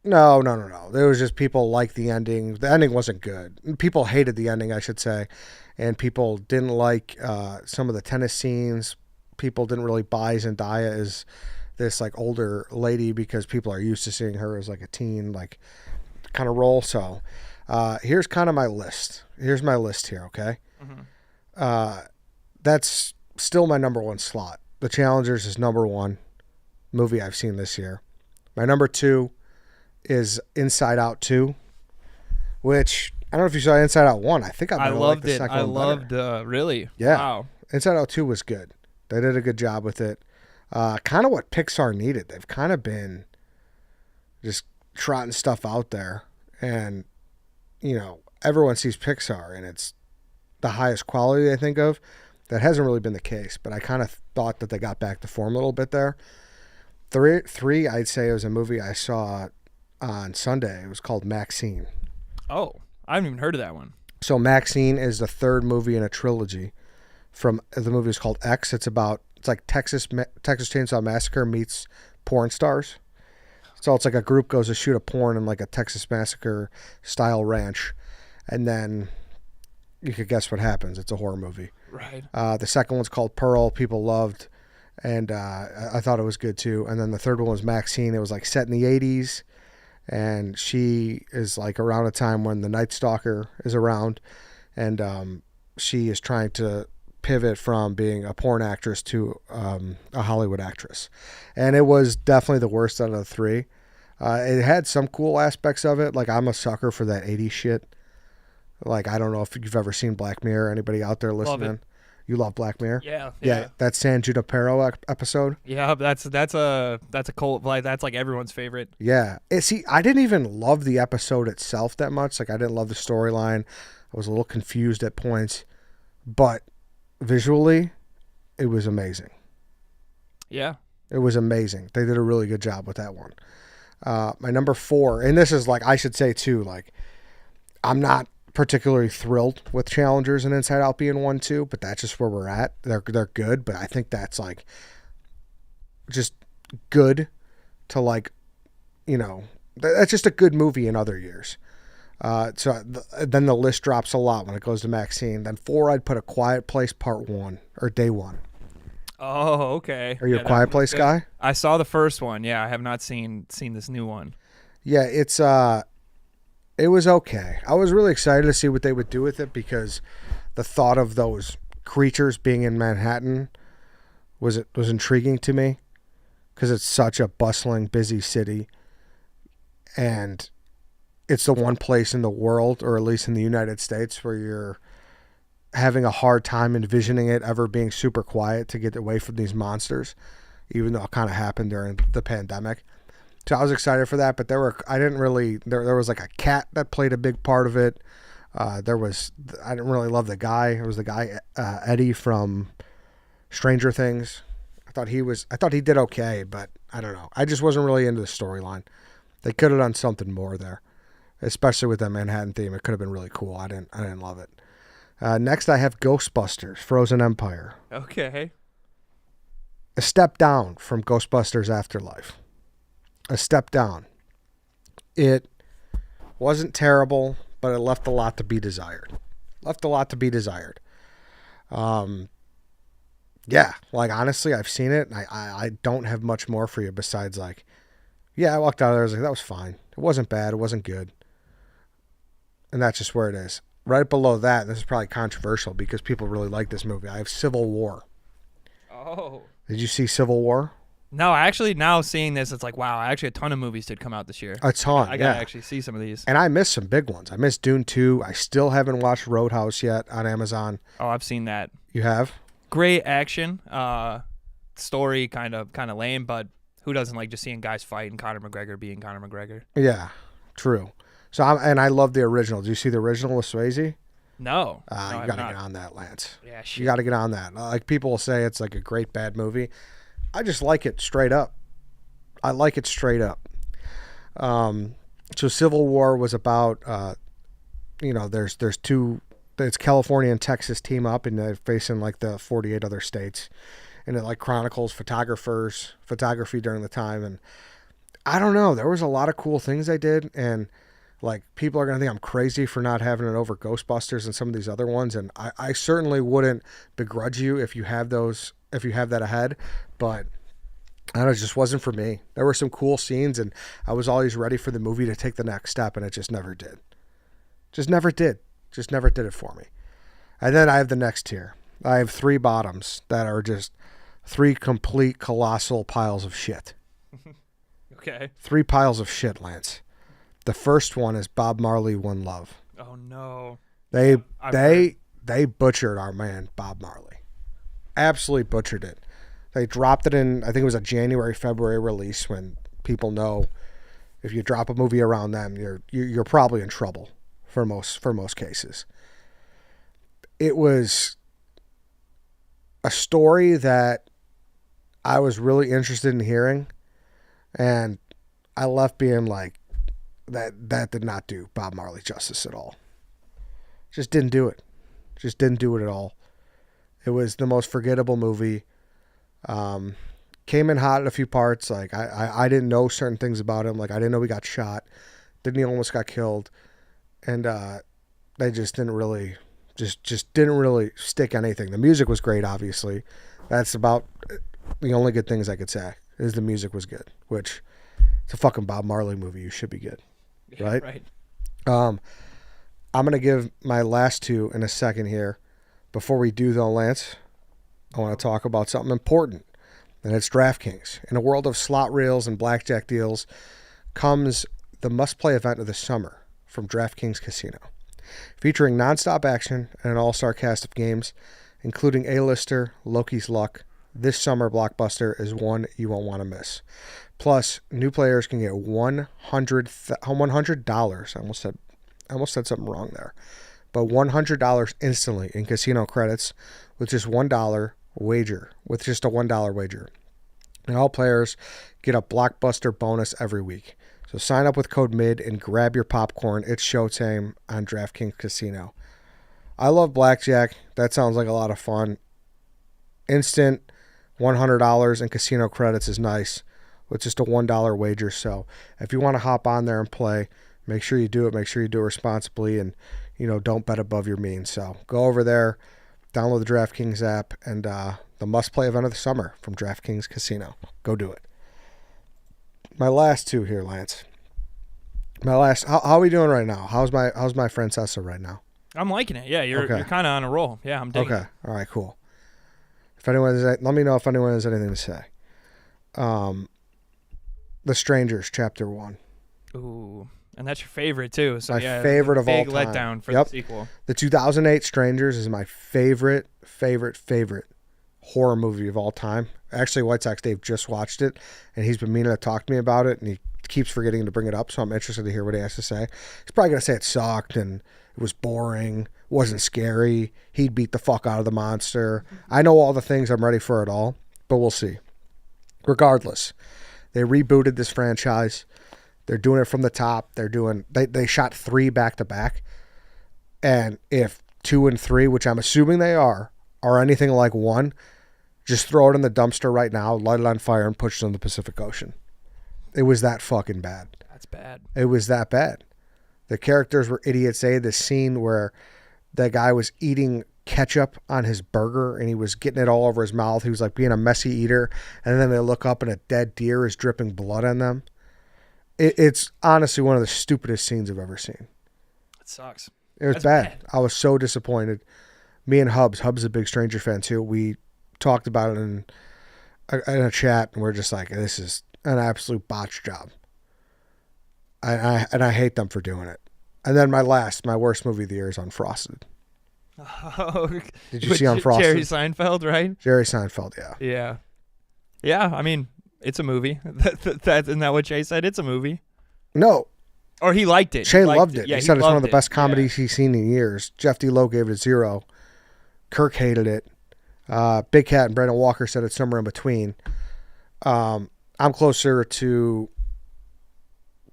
No. There was just people liked the ending. The ending wasn't good. People hated the ending, I should say, and people didn't like some of the tennis scenes. People didn't really buy Zendaya as this like older lady because people are used to seeing her as like a teen like kind of role. So here's kind of my list. Here's my list here, okay? Mm-hmm. That's still my number 1 slot. The Challengers is number 1 movie I've seen this year. My number 2 is Inside Out 2, which I don't know if you saw Inside Out 1. I think I loved the it. second I one loved better. really. Yeah. Wow. Inside Out 2 was good. They did a good job with it. Kind of what Pixar needed. They've kind of been just trotting stuff out there. And, everyone sees Pixar and it's the highest quality they think of. That hasn't really been the case, but I kind of thought that they got back to form a little bit there. 3, I'd say, it was a movie I saw on Sunday. It was called Maxine. Oh, I haven't even heard of that one. So Maxine is the 3rd movie in a trilogy. From the movie is called X. It's like Texas Chainsaw Massacre meets porn stars. So it's like a group goes to shoot a porn in like a Texas Massacre style ranch, and then you could guess what happens. It's a horror movie. Right. The second one's called Pearl. People loved, and I thought it was good too. And then the third one was Maxine. It was like set in the 80s, and she is like around a time when the Night Stalker is around, and she is trying to pivot from being a porn actress to a Hollywood actress. And it was definitely the worst out of the 3. It had some cool aspects of it. Like, I'm a sucker for that 80s shit. Like, I don't know if you've ever seen Black Mirror. Anybody out there listening? Love it. You love Black Mirror? Yeah. That San Junipero episode. Yeah, that's a cult. Like, that's like everyone's favorite. Yeah. See, I didn't even love the episode itself that much. Like, I didn't love the storyline. I was a little confused at points, but visually, it was amazing. Yeah. It was amazing. They did a really good job with that one. My number 4, and this is like, I should say too, like, I'm not particularly thrilled with Challengers and Inside Out being 1, 2, but that's just where we're at. They're good, but I think that's like just good to like, that's just a good movie in other years. Then the list drops a lot when it goes to Maxine. Then 4, I'd put A Quiet Place Part 1 or Day 1. Oh, okay. Are you a Quiet Place guy? I saw the first one. Yeah, I have not seen this new one. Yeah, it was okay. I was really excited to see what they would do with it because the thought of those creatures being in Manhattan was intriguing to me because it's such a bustling, busy city, and it's the one place in the world, or at least in the United States, where you're having a hard time envisioning it ever being super quiet to get away from these monsters, even though it kind of happened during the pandemic. So I was excited for that, but there was like a cat that played a big part of it. I didn't really love the guy. It was the guy Eddie from Stranger Things. I thought he did okay, but I don't know. I just wasn't really into the storyline. They could have done something more there, especially with that Manhattan theme. It could have been really cool. I didn't love it. Next, I have Ghostbusters: Frozen Empire. Okay. A step down from Ghostbusters Afterlife. A step down. It wasn't terrible, but it left a lot to be desired. Yeah, like honestly, I've seen it, and I don't have much more for you besides like, yeah, I walked out of there, I was like, that was fine. It wasn't bad, it wasn't good. And that's just where it is. Right below that, this is probably controversial because people really like this movie. I have Civil War. Oh. Did you see Civil War? No, actually, now seeing this, it's like, wow, actually a ton of movies did come out this year. A ton, I gotta actually see some of these. And I missed some big ones. I missed Dune 2. I still haven't watched Roadhouse yet on Amazon. Oh, I've seen that. You have? Great action. Story kind of lame, but who doesn't like just seeing guys fight and Conor McGregor being Conor McGregor? Yeah, true. So I love the original. Did you see the original with Swayze? No. You I've got to not. get on that, Lance. Yeah, shit. You got to get on that. Like people will say it's like a great bad movie. I just like it straight up. I like it straight up. So Civil War was about, there's two, it's California and Texas team up and they're facing like the 48 other states. And it like chronicles photography during the time. And I don't know, there was a lot of cool things they did. And like people are going to think I'm crazy for not having it over Ghostbusters and some of these other ones. And I certainly wouldn't begrudge you if you have that ahead, but I don't know, it just wasn't for me. There were some cool scenes, and I was always ready for the movie to take the next step, and it just never did. Just never did it for me. And then I have the next tier. I have 3 bottoms that are just 3 complete colossal piles of shit. Okay. 3 piles of shit, Lance. The first one is Bob Marley, One Love. Oh, no. They butchered our man, Bob Marley. Absolutely butchered it. They dropped it in, I think it was a January, February release when people know if you drop a movie around them, you're probably in trouble for most cases. It was a story that I was really interested in hearing, and I left being like, that did not do Bob Marley justice at all. Just didn't do it. Just didn't do it at all. It was the most forgettable movie. Came in hot in a few parts. Like I didn't know certain things about him. Like I didn't know he got shot. Didn't he almost got killed? And they just didn't really stick anything. The music was great, obviously. That's about the only good things I could say is the music was good, which it's a fucking Bob Marley movie. You should be good, right? Right. I'm gonna give my last 2 in a second here. Before we do though, Lance, I want to talk about something important, and it's DraftKings. In a world of slot reels and blackjack deals comes the must-play event of the summer from DraftKings Casino. Featuring nonstop action and an all-star cast of games, including A-lister Loki's Luck, this summer blockbuster is one you won't want to miss. Plus, new players can get $100. I almost said something wrong there. But $100 instantly in casino credits with just $1 wager. And all players get a blockbuster bonus every week. So sign up with code MID and grab your popcorn. It's showtime on DraftKings Casino. I love blackjack. That sounds like a lot of fun. Instant $100 in casino credits is nice with just a $1 wager. So if you want to hop on there and play, make sure you do it. Make sure you do it responsibly and, don't bet above your means. So go over there, download the DraftKings app, and the must-play event of the summer from DraftKings Casino. Go do it. My last 2 here, Lance. How are we doing right now? How's my Francesa right now? I'm liking it. Yeah, you're kind of on a roll. Yeah, I'm digging it. Okay. All right, cool. Let me know if anyone has anything to say. The Strangers, Chapter 1. Ooh, and that's your favorite too. So my favorite of all time. Big letdown for the sequel. The 2008 Strangers is my favorite horror movie of all time. Actually, White Sox Dave just watched it, and he's been meaning to talk to me about it, and he keeps forgetting to bring it up, so I'm interested to hear what he has to say. He's probably going to say it sucked, and it was boring, wasn't scary, he'd beat the fuck out of the monster. I know all the things, I'm ready for it all, but we'll see. Regardless, they rebooted this franchise. They're doing it from the top. They shot 3 back-to-back, and if 2 and 3, which I'm assuming they are anything like 1, just throw it in the dumpster right now, light it on fire, and push it in the Pacific Ocean. It was that fucking bad. That's bad. It was that bad. The characters were idiots. They had this scene where that guy was eating ketchup on his burger, and he was getting it all over his mouth. He was like being a messy eater, and then they look up, and a dead deer is dripping blood on them. It's honestly one of the stupidest scenes I've ever seen. It sucks. It was That's bad. I was so disappointed. Me and Hubs is a big Stranger fan too. We talked about it in a chat, and we're just like, this is an absolute botch job. I hate them for doing it. And then my worst movie of the year is Unfrosted. Oh, Did you see Unfrosted? Jerry Seinfeld, right? Jerry Seinfeld, yeah. Yeah. Yeah, I mean, it's a movie. Isn't that what Jay said? It's a movie. No. Or he liked it. Shay loved it. Yeah, he said it's one of the loved best it. comedies he's seen in years. Jeff D. Lowe gave it a 0. Kirk hated it. Big Cat and Brandon Walker said it's somewhere in between. I'm closer to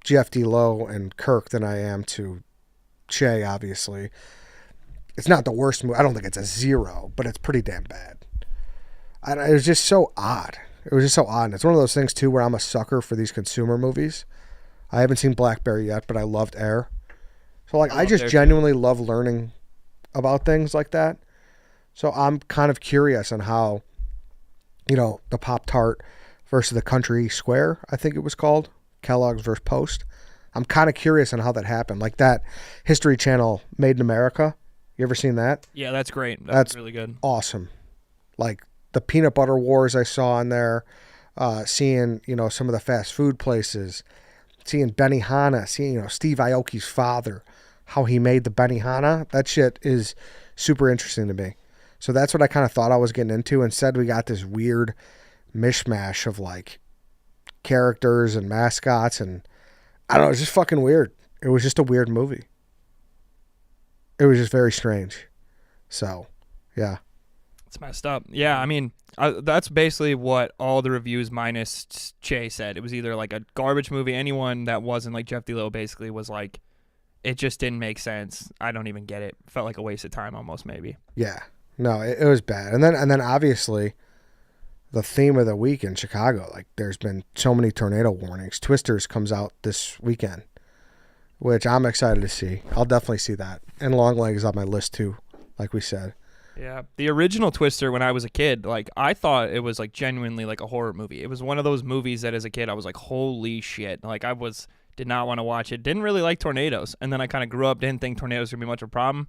Jeff D. Lowe and Kirk than I am to Shay, obviously. It's not the worst movie. I don't think it's a 0, but it's pretty damn bad. It was just so odd. It was just so odd. And it's one of those things, too, where I'm a sucker for these consumer movies. I haven't seen Blackberry yet, but I loved Air. So, I just genuinely love learning about things like that. So I'm kind of curious on how, the Pop-Tart versus the Country Square, I think it was called, Kellogg's versus Post. I'm kind of curious on how that happened. Like that History Channel Made in America. You ever seen that? Yeah, that's great. That's really good. Awesome. Like the peanut butter wars I saw in there, seeing, some of the fast food places, seeing Benihana, seeing, Steve Aoki's father, how he made the Benihana. That shit is super interesting to me. So that's what I kind of thought I was getting into. Instead, we got this weird mishmash of characters and mascots, and I don't know, it was just fucking weird. It was just a weird movie. It was just very strange. So, yeah. It's messed up. Yeah, I mean, that's basically what all the reviews minus Che said. It was either like a garbage movie. Anyone that wasn't like Jeff D. Lowe basically was like, it just didn't make sense. I don't even get it. Felt like a waste of time almost, maybe. Yeah. No, it was bad. And then obviously the theme of the week in Chicago, there's been so many tornado warnings. Twisters comes out this weekend, which I'm excited to see. I'll definitely see that. And Longlegs on my list too, like we said. Yeah. The original Twister when I was a kid, I thought it was genuinely a horror movie. It was one of those movies that as a kid I was like, holy shit. Did not want to watch it. Didn't really like tornadoes. And then I kind of grew up, didn't think tornadoes would be much of a problem.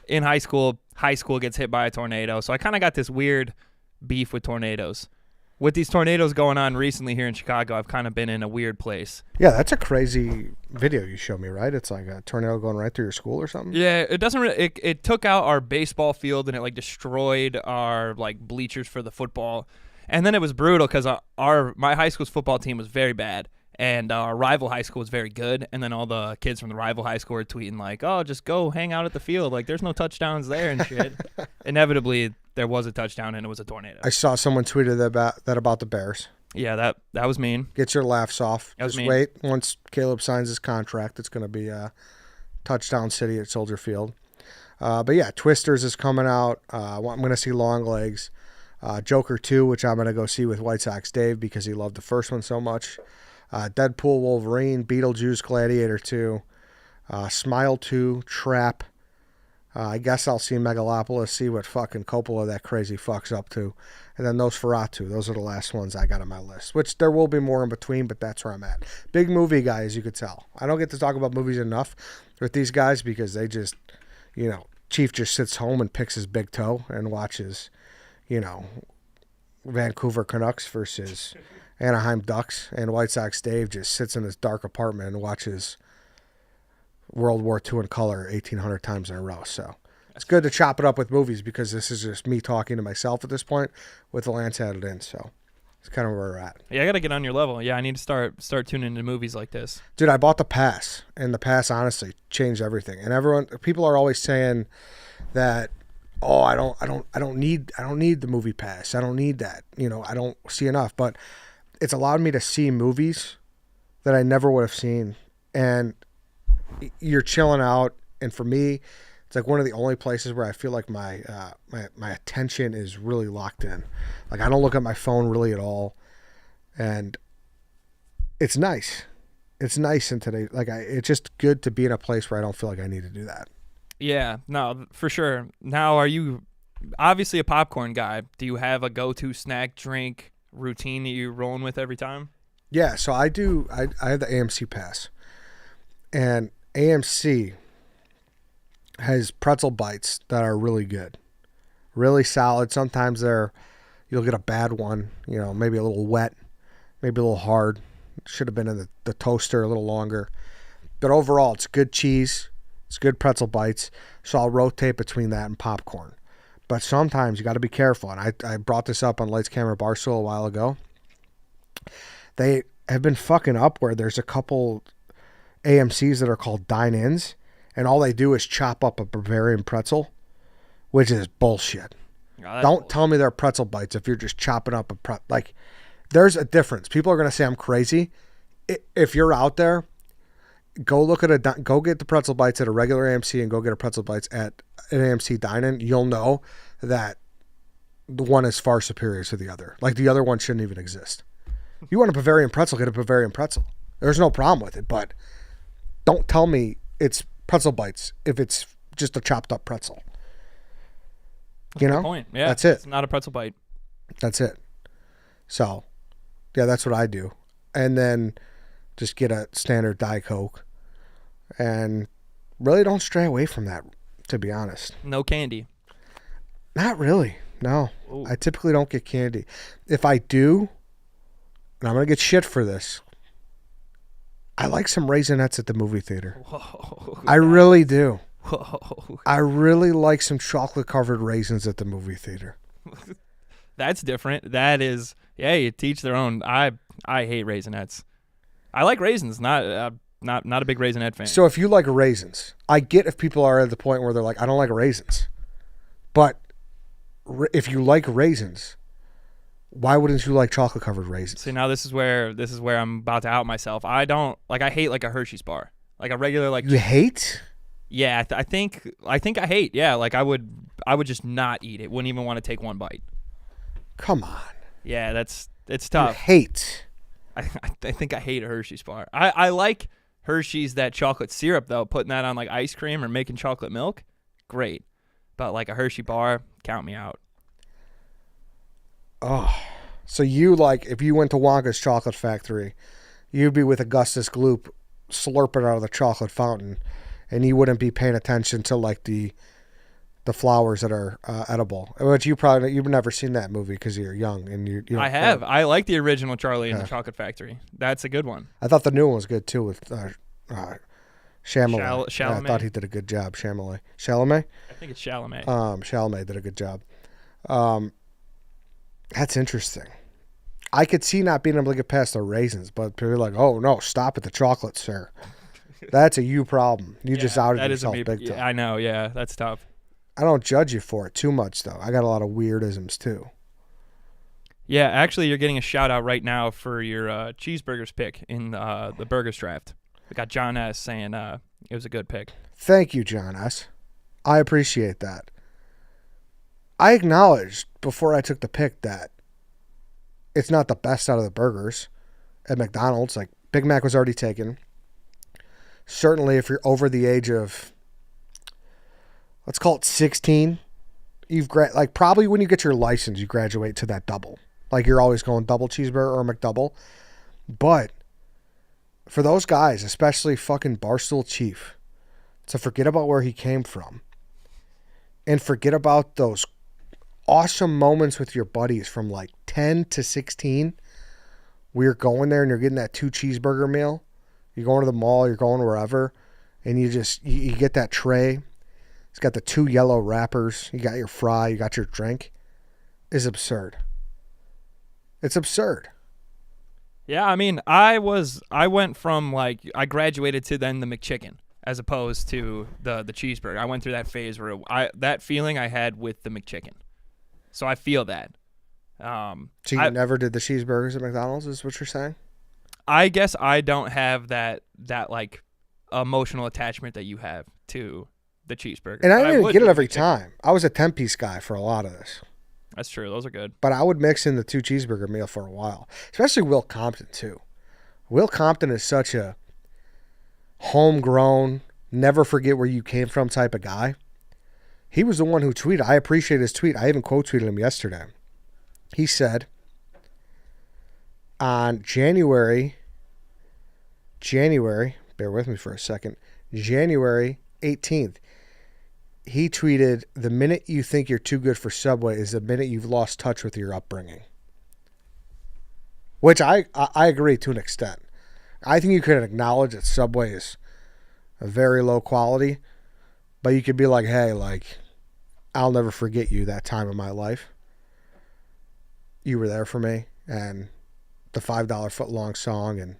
In high school gets hit by a tornado. So I kind of got this weird beef with tornadoes. With these tornadoes going on recently here in Chicago, I've kind of been in a weird place. Yeah, that's a crazy video you showed me, right? It's like a tornado going right through your school or something? Yeah, it doesn't really, it took out our baseball field and it destroyed our bleachers for the football. And then it was brutal because my high school's football team was very bad. And our rival high school was very good. And then all the kids from the rival high school were tweeting oh, just go hang out at the field. There's no touchdowns there and shit. Inevitably, there was a touchdown and it was a tornado. I saw someone tweeted about the Bears. Yeah, that was mean. Get your laughs off. That was Just mean. wait. Once Caleb signs his contract, it's going to be a touchdown city at Soldier Field. But yeah, Twisters is coming out. I'm going to see Longlegs. Joker 2, which I'm going to go see with White Sox Dave because he loved the first one so much. Deadpool, Wolverine, Beetlejuice, Gladiator 2, Smile 2, Trap. I guess I'll see Megalopolis, see what fucking Coppola, that crazy fuck's up to. And then Nosferatu. Those are the last ones I got on my list, which there will be more in between, but that's where I'm at. Big movie guy, as you could tell. I don't get to talk about movies enough with these guys because they just, Chief just sits home and picks his big toe and watches, Vancouver Canucks versus Anaheim Ducks, and White Sox Dave just sits in his dark apartment and watches World War II in color 1,800 times in a row. So It's good to chop it up with movies because this is just me talking to myself at this point with the Lance added in. So it's kind of where we're at. Yeah, I gotta get on your level. Yeah, I need to start tuning into movies like this. Dude, I bought the pass, and the pass honestly changed everything. And people are always saying that, oh, I don't need the movie pass. I don't need that. You know, I don't see enough. But it's allowed me to see movies that I never would have seen. And you're chilling out, and for me, it's like one of the only places where I feel like my attention is really locked in. Like I don't look at my phone really at all, and it's nice. It's nice in today. Like it's just good to be in a place where I don't feel like I need to do that. Yeah, no, for sure. Now, are you obviously a popcorn guy? Do you have a go-to snack, drink routine that you're rolling with every time? Yeah, so I do. I have the AMC pass, and AMC has pretzel bites that are really good, really solid. Sometimes you'll get a bad one, you know, maybe a little wet, maybe a little hard. Should have been in the toaster a little longer. But overall, it's good cheese. It's good pretzel bites. So I'll rotate between that and popcorn. But sometimes you got to be careful. And I brought this up on Lights Camera Barstool a while ago. They have been fucking up where there's a couple AMCs that are called dine-ins. And all they do is chop up a Bavarian pretzel, which is bullshit. Don't tell me they're pretzel bites if you're just chopping up a like. There's a difference. People are gonna say I'm crazy. If you're out there, go get the pretzel bites at a regular AMC and go get a pretzel bites at an AMC dine-in. You'll know that the one is far superior to the other. Like the other one shouldn't even exist. You want a Bavarian pretzel, get a Bavarian pretzel. There's no problem with it, but don't tell me it's pretzel bites if it's just a chopped up pretzel. You know? Good point. Yeah, that's it. It's not a pretzel bite. That's it. So, yeah, that's what I do. And then just get a standard Diet Coke and really don't stray away from that, to be honest. No candy. Not really. No. Ooh. I typically don't get candy. If I do, and I'm going to get shit for this, I like some Raisinets at the movie theater. Whoa. I really do. Whoa. I really like some chocolate-covered raisins at the movie theater. That's different. That is, yeah, you teach their own. I hate Raisinets. I like raisins, not a big Raisinette fan. So if you like raisins, I get if people are at the point where they're like, I don't like raisins. But if you like raisins, why wouldn't you like chocolate-covered raisins? See, now this is where I'm about to out myself. I hate like a Hershey's bar. Like a regular like You hate? Yeah, I think I hate. Yeah, like I would just not eat it. Wouldn't even want to take one bite. Come on. Yeah, it's You tough. hate. I think I hate a Hershey's bar. I like Hershey's that chocolate syrup though, putting that on like ice cream or making chocolate milk. Great. But like a Hershey bar, count me out. Oh. So you like, if you went to Wonka's Chocolate Factory, you'd be with Augustus Gloop slurping out of the chocolate fountain, and you wouldn't be paying attention to like the flowers that are edible. Which you've never seen that movie because you're young and you don't I have. I like the original Charlie and the Chocolate Factory. That's a good one. I thought the new one was good too with Chalamet. Chalamet. Yeah, I thought he did a good job. Chalamet. I think it's Chalamet. Chalamet did a good job. That's interesting. I could see not being able to get past the raisins, but people are like, "Oh no, stop at the chocolate, sir." That's a you problem. You just outed that is yourself a me. big time. Yeah, I know. Yeah, that's tough. I don't judge you for it too much, though. I got a lot of weirdisms, too. Yeah, actually, you're getting a shout-out right now for your cheeseburgers pick in the Burgers Draft. We got John S. saying it was a good pick. Thank you, John S. I appreciate that. I acknowledged before I took the pick that it's not the best out of the burgers at McDonald's. Like, Big Mac was already taken. Certainly, if you're over the age of, let's call it 16, like probably when you get your license, you graduate to that double. Like you're always going double cheeseburger or McDouble. But for those guys, especially fucking Barstool Chief, to forget about where he came from and forget about those awesome moments with your buddies from like 10 to 16, where you're going there and you're getting that 2 cheeseburger meal. You're going to the mall, you're going wherever, and you get that tray, It's got the 2 yellow wrappers. You got your fry. You got your drink. Is absurd. It's absurd. Yeah, I mean, I went from like I graduated to then the McChicken as opposed to the cheeseburger. I went through that phase where that feeling I had with the McChicken. So I feel that. So you never did the cheeseburgers at McDonald's, is what you're saying? I guess I don't have that like emotional attachment that you have to the cheeseburger. And I didn't would get it do every McChicken. time. I was a 10-piece guy for a lot of this. That's true. Those are good. But I would mix in the 2 cheeseburger meal for a while. Especially Will Compton, too. Will Compton is such a homegrown, never forget where you came from type of guy. He was the one who tweeted. I appreciate his tweet. I even quote tweeted him yesterday. He said on January, bear with me for a second, January 18th, he tweeted, "The minute you think you're too good for Subway is the minute you've lost touch with your upbringing." Which I agree to an extent. I think you could acknowledge that Subway is a very low quality, but you could be like, hey, like, I'll never forget you that time in my life. You were there for me, and the $5 foot long song and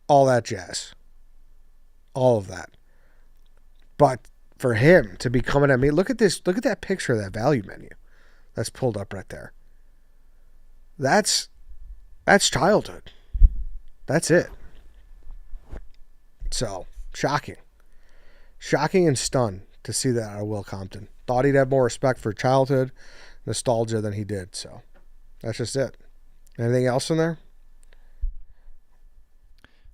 all that jazz. All of that. But for him to be coming at me, look at that picture of that value menu that's pulled up right there. That's childhood. That's it. So, shocking. Shocking and stunned to see that out of Will Compton. Thought he'd have more respect for childhood, nostalgia than he did. So, that's just it. Anything else in there?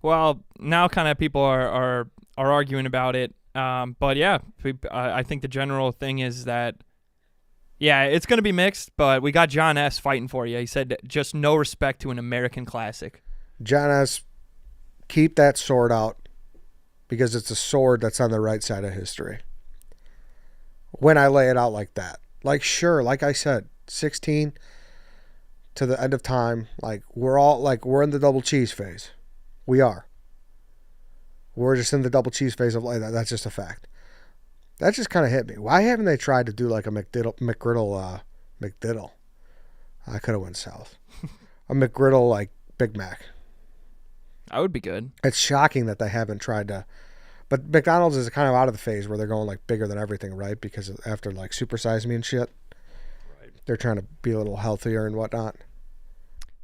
Well, now kind of people are arguing about it. But yeah, I think the general thing is that, yeah, it's going to be mixed, but we got John S. fighting for you. He said just no respect to an American classic. John S., keep that sword out because it's a sword that's on the right side of history. When I lay it out like that. Like, sure, like I said, 16 to the end of time, like, we're in the double cheese phase. We are. We're just in the double cheese phase of like that. That's just a fact. That just kind of hit me. Why haven't they tried to do like a McGriddle? I could have went south. A McGriddle like Big Mac. That would be good. It's shocking that they haven't tried to. But McDonald's is kind of out of the phase where they're going like bigger than everything, right? Because after like Super Size Me and shit, right, they're trying to be a little healthier and whatnot.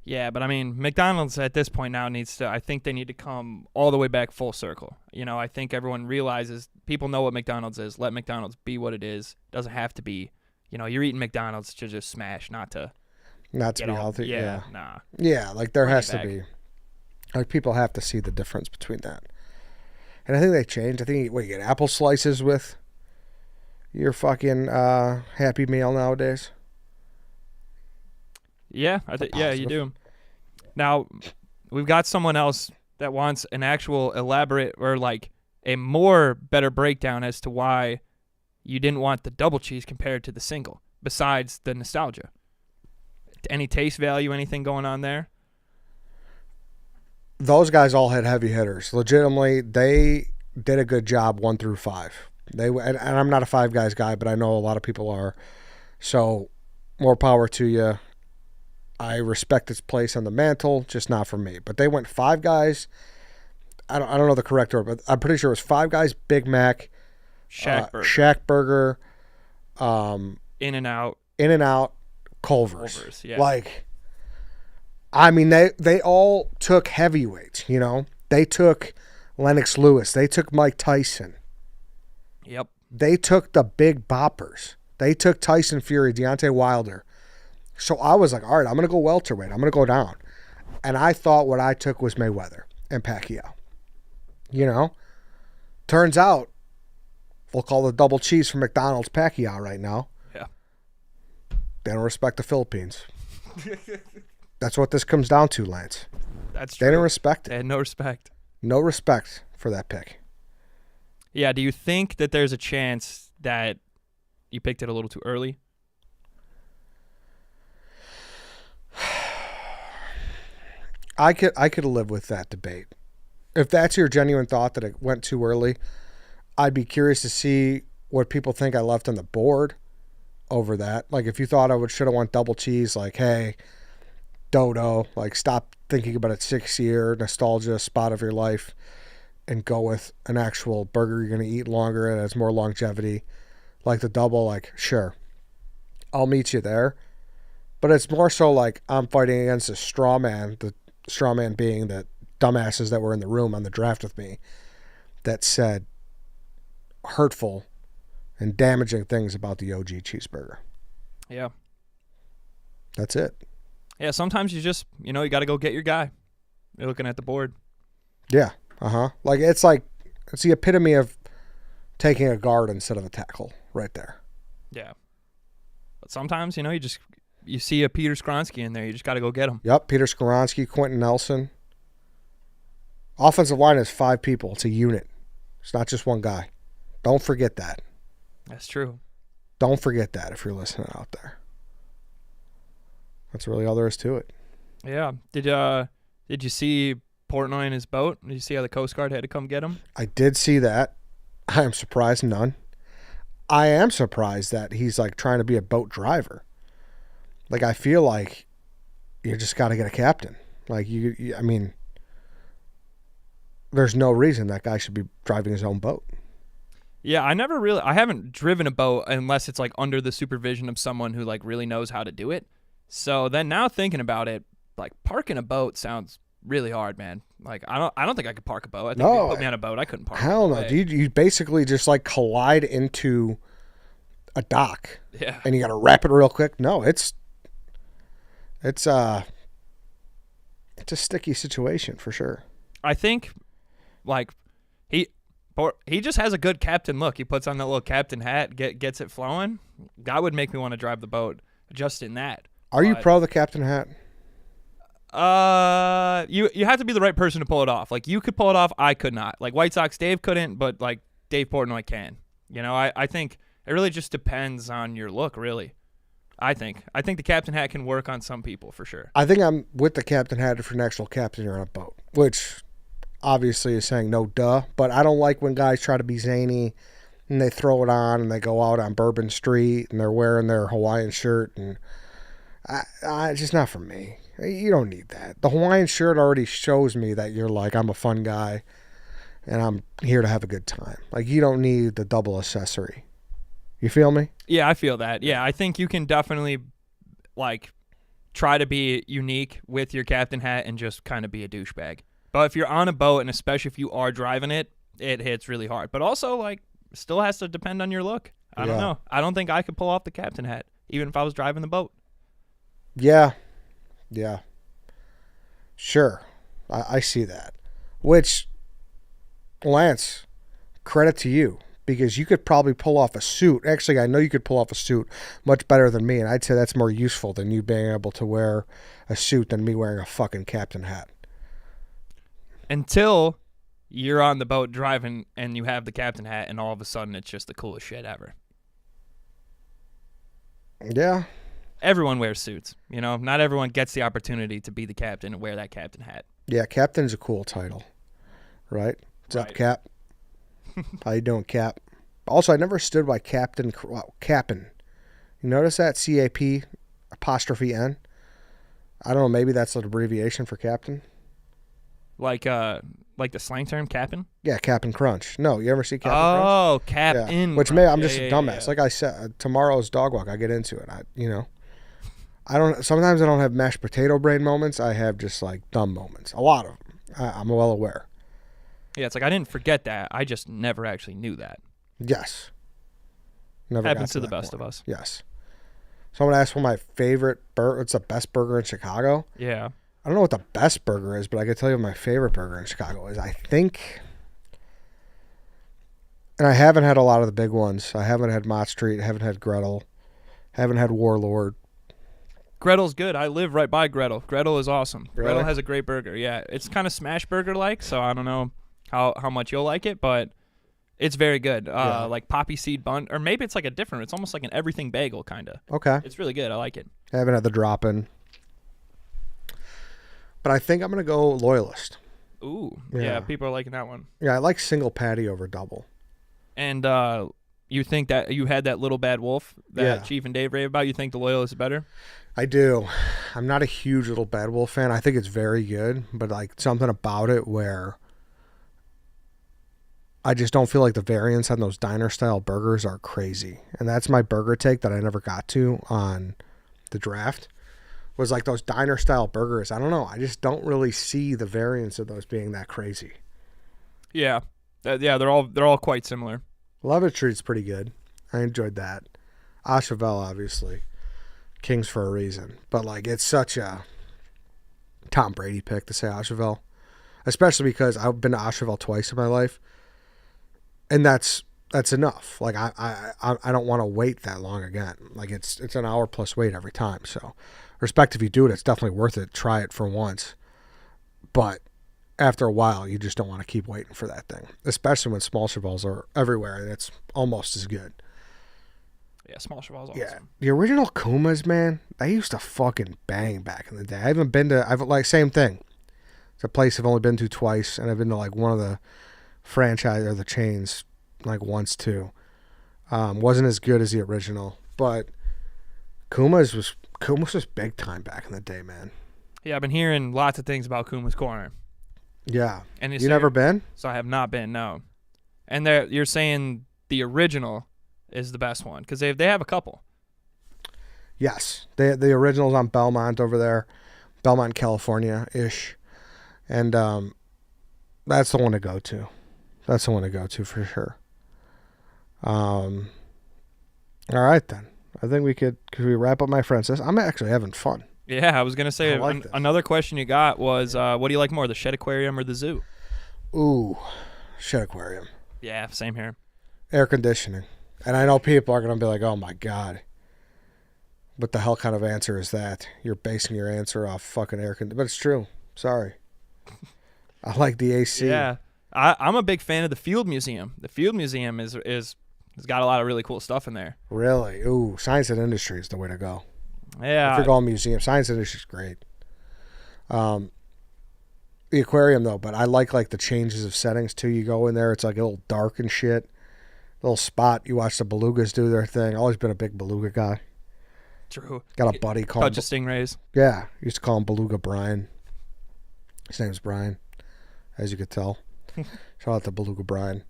Yeah, but I mean, McDonald's at this point now I think they need to come all the way back full circle. You know, I think everyone realizes, people know what McDonald's is. Let McDonald's be what it is. Doesn't have to be, you know, you're eating McDonald's to just smash, not to be healthy. Yeah, nah. Yeah, like there has to be. Like people have to see the difference between that. And I think they changed. I think you get apple slices with your fucking Happy Meal nowadays. Yeah, yeah, you do. Now, we've got someone else that wants an actual elaborate or like a more better breakdown as to why you didn't want the double cheese compared to the single, besides the nostalgia. Any taste value, anything going on there? Those guys all had heavy hitters. Legitimately, they did a good job 1 through 5. And I'm not a Five Guys guy, but I know a lot of people are. So, more power to you. I respect its place on the mantle, just not for me. But they went Five Guys. I don't know the correct order, but I'm pretty sure it was Five Guys, Big Mac, Shack Burger, In-N-Out, Culver's. Yeah. Like, I mean, they all took heavyweights, you know. They took Lennox Lewis. They took Mike Tyson. Yep. They took the big boppers. They took Tyson Fury, Deontay Wilder. So I was like, all right, I'm going to go welterweight. I'm going to go down. And I thought what I took was Mayweather and Pacquiao. You know? Turns out, we'll call the double cheese from McDonald's Pacquiao right now. Yeah. They don't respect the Philippines. That's what this comes down to, Lance. That's true. They didn't respect it. They had no respect. No respect for that pick. Yeah, do you think that there's a chance that you picked it a little too early? I could live with that debate. If that's your genuine thought that it went too early, I'd be curious to see what people think I left on the board over that. Like, if you thought I should have went double cheese, like, hey, dodo, like, stop thinking about it 6-year nostalgia spot of your life and go with an actual burger you're going to eat longer and has more longevity, like the double, like, sure, I'll meet you there. But it's more so like I'm fighting against a straw man, the straw man being the dumbasses that were in the room on the draft with me that said hurtful and damaging things about the OG cheeseburger. Yeah. That's it. Yeah, sometimes you just, you got to go get your guy. You're looking at the board. Yeah. Like, it's the epitome of taking a guard instead of a tackle right there. Yeah. But sometimes, you see a Peter Skronsky in there. You just got to go get him. Yep, Peter Skronsky, Quentin Nelson. Offensive line is 5 people. It's a unit. It's not just one guy. Don't forget that. That's true. Don't forget that if you're listening out there. That's really all there is to it. Yeah. Did you see Portnoy in his boat? Did you see how the Coast Guard had to come get him? I did see that. I am surprised none. I am surprised that he's like trying to be a boat driver. Like, I feel like you just got to get a captain. Like, I mean, there's no reason that guy should be driving his own boat. Yeah, I haven't driven a boat unless it's like under the supervision of someone who like really knows how to do it. So then now thinking about it, like parking a boat sounds really hard, man. Like I don't think I could park a boat. I think if you put me on a boat, I couldn't park. Hell no, dude. You basically just like collide into a dock. Yeah. And you got to wrap it real quick. No, it's a sticky situation for sure. I think like he just has a good captain look. He puts on that little captain hat, gets it flowing. That would make me want to drive the boat just in that. Are you pro the captain hat? You have to be the right person to pull it off. Like, you could pull it off, I could not. Like, White Sox Dave couldn't, but like Dave Portnoy can. I think it really just depends on your look, really. I think the captain hat can work on some people for sure. I think I'm with the captain hat if you're an actual captain you're on a boat, which obviously is saying no duh, but I don't like when guys try to be zany and they throw it on and they go out on Bourbon Street and they're wearing their Hawaiian shirt, and it's just not for me. You don't need that. The Hawaiian shirt already shows me that you're like, I'm a fun guy and I'm here to have a good time. Like, you don't need the double accessory. You feel me? Yeah, I feel that. Yeah, I think you can definitely like try to be unique with your captain hat and just kind of be a douchebag. But if you're on a boat, and especially if you are driving it, it hits really hard. But also, like, still has to depend on your look. I don't know. I don't think I could pull off the captain hat, even if I was driving the boat. Yeah. Sure. I see that. Which, Lance, credit to you, because you could probably pull off a suit. Actually, I know you could pull off a suit much better than me, and I'd say that's more useful than you being able to wear a suit than me wearing a fucking captain hat. Until you're on the boat driving and you have the captain hat, and all of a sudden it's just the coolest shit ever. Yeah. Everyone wears suits. Not everyone gets the opportunity to be the captain and wear that captain hat. Yeah, captain's a cool title, right? What's up, Cap? How you doing, Cap? Also, I never stood by Captain. Cap'n. You notice that? C-A-P apostrophe N? I don't know. Maybe that's an abbreviation for captain. Like the slang term, Cap'n? Yeah, Cap'n Crunch. No, you ever see Cap'n Crunch? Oh, Cap'n. Yeah. Which I'm just a dumbass. Yeah. Like I said, tomorrow's dog walk, I get into it. Sometimes I don't have mashed potato brain moments. I have just like dumb moments. A lot of them. I'm well aware. Yeah, it's like I didn't forget that. I just never actually knew that. Yes. Never happens to the best of us. Yes. Someone asked what my favorite burger. What's the best burger in Chicago? Yeah. I don't know what the best burger is, but I can tell you what my favorite burger in Chicago is. I think, and I haven't had a lot of the big ones. I haven't had Mott Street. I haven't had Gretel. Haven't had Warlord. Gretel's good. I live right by Gretel. Gretel is awesome. Really? Gretel has a great burger. Yeah, it's kind of smash burger-like, so I don't know how much you'll like it, but it's very good. Like poppy seed bun, or maybe it's like it's almost like an everything bagel kind of. Okay. It's really good. I like it. I haven't had the drop-in. But I think I'm going to go Loyalist. Ooh. Yeah, people are liking that one. Yeah, I like single patty over double. And You think that you had that little bad wolf that Yeah. Chief and Dave rave about? You think the Loyalist is better? I do. I'm not a huge Little Bad Wolf fan. I think it's very good, but like something about it where I just don't feel like the variants on those diner style burgers are crazy. And that's my burger take that I never got to on the draft. Was like those diner style burgers. I don't know. I just don't really see the variants of those being that crazy. Yeah, they're all quite similar. Love It Treat's pretty good. I enjoyed that. Asheville, obviously. Kings for a reason. But like it's such a Tom Brady pick to say Asheville. Especially because I've been to Asheville twice in my life. And that's enough. Like I don't want to wait that long again. Like it's an hour plus wait every time. So respect if you do it, it's definitely worth it. Try it for once. But after a while, you just don't want to keep waiting for that thing. Especially when small Chevelles are everywhere and it's almost as good. Yeah, small Cheval's awesome. Yeah. The original Kumas, man, they used to fucking bang back in the day. I haven't been to same thing. It's a place I've only been to twice, and I've been to like one of the franchise or the chains like once too. Wasn't as good as the original, but Kumas was big time back in the day, man. Yeah, I've been hearing lots of things about Kuma's Corner. Yeah. And You never been? So I have not been, no. And you're saying the original is the best one because they have a couple. Yes. The original's on Belmont over there. Belmont, California ish. And that's the one to go to. That's the one to go to for sure. All right then. I think could we wrap up my Francesa? I'm actually having fun. Yeah, I was gonna say I like this. another question you got was what do you like more, the Shed Aquarium or the zoo? Ooh, Shed Aquarium. Yeah, same here. Air conditioning. And I know people are going to be like, oh my God. What the hell kind of answer is that? You're basing your answer off fucking air conditioning. But it's true. Sorry. I like the AC. Yeah, I'm a big fan of the Field Museum. The Field Museum has got a lot of really cool stuff in there. Really? Ooh, science and industry is the way to go. Yeah. If you're going museum, science and industry is great. The aquarium though, but I like the changes of settings too. You go in there, it's like a little dark and shit. Little spot. You watch the belugas do their thing. Always been a big beluga guy. True. Got a buddy called Touch of stingrays. Yeah, used to call him Beluga Brian. His name's Brian, as you could tell. Shout out to Beluga Brian.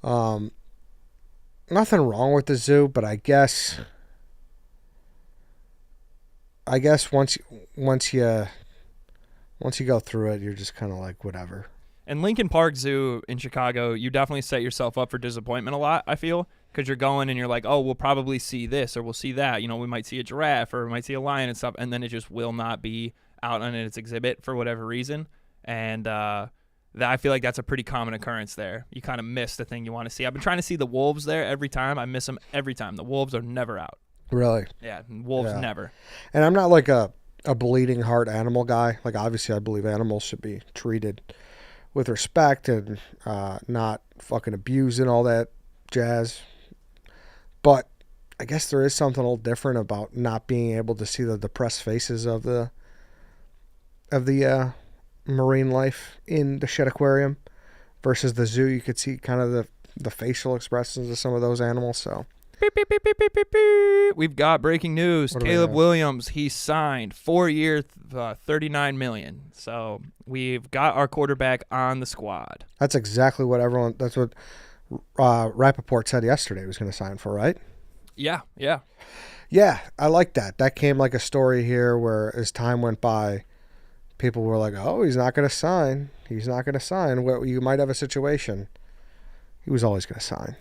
Nothing wrong with the zoo, but I guess once you go through it, you're just kind of like whatever. And Lincoln Park Zoo in Chicago, you definitely set yourself up for disappointment a lot, I feel, because you're going and you're like, oh, we'll probably see this or we'll see that. You know, we might see a giraffe or we might see a lion and stuff, and then it just will not be out on its exhibit for whatever reason. And I feel like that's a pretty common occurrence there. You kind of miss the thing you want to see. I've been trying to see the wolves there every time. I miss them every time. The wolves are never out. Really? Yeah, wolves never. And I'm not like a bleeding heart animal guy. Like, obviously, I believe animals should be treated with respect and not fucking abused and all that jazz. But I guess there is something a little different about not being able to see the depressed faces of the marine life in the Shed Aquarium versus the zoo. You could see kind of the facial expressions of some of those animals. So Beep, beep, beep, beep, beep, beep, beep. We've got breaking news. What do we Caleb have? Williams, he signed 4-year, $39 million. So we've got our quarterback on the squad. that's exactly what that's what Rappaport said yesterday he was going to sign for, right? Yeah. Yeah, I like that. That came like a story here where as time went by, people were like, oh, he's not going to sign. He's not going to sign. Well, you might have a situation. He was always going to sign.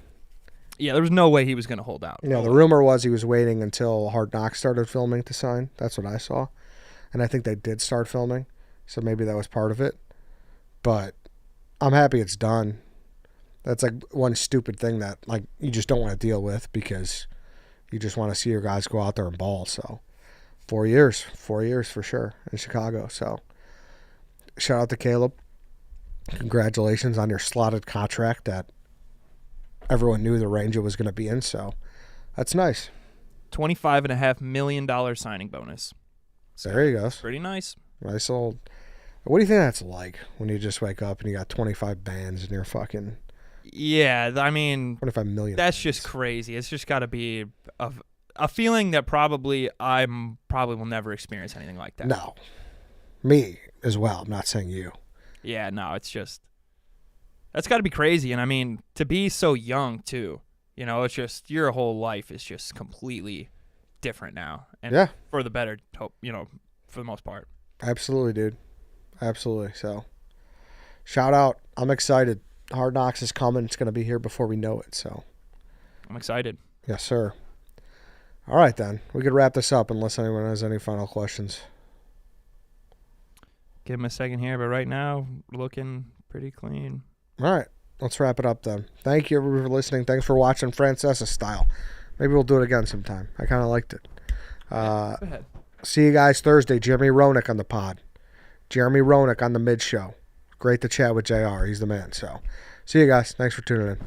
Yeah, there was no way he was going to hold out. Yeah, the rumor was he was waiting until Hard Knocks started filming to sign. That's what I saw. And I think they did start filming, so maybe that was part of it. But I'm happy it's done. That's like one stupid thing that like you just don't want to deal with because you just want to see your guys go out there and ball. So 4 years for sure in Chicago. So shout out to Caleb. Congratulations on your slotted contract that everyone knew the range it was going to be in. So that's nice. $25.5 million signing bonus. There he goes. Pretty nice. Nice old. What do you think that's like when you just wake up and you got 25 bands in your fucking Yeah, I mean, 25 million. that's just crazy. It's just got to be a feeling that probably will never experience anything like that. No. Me as well. I'm not saying you. Yeah, no, it's just that's got to be crazy. And I mean, to be so young too. You know, it's just your whole life is just completely different now, and Yeah. for the better. Hope for the most part. Absolutely, dude. Absolutely. So, shout out. I'm excited. Hard Knocks is coming. It's going to be here before we know it. So, I'm excited. yes, sir. All right, then. We could wrap this up unless anyone has any final questions. Give him a second here, but right now looking pretty clean. All right. Let's wrap it up then. Thank you everybody for listening. Thanks for watching Francesa style. Maybe we'll do it again sometime. I kind of liked it. Go ahead. See you guys Thursday. Jeremy Roenick on the pod. Jeremy Roenick on the mid show. Great to chat with JR. He's the man. So, see you guys. Thanks for tuning in.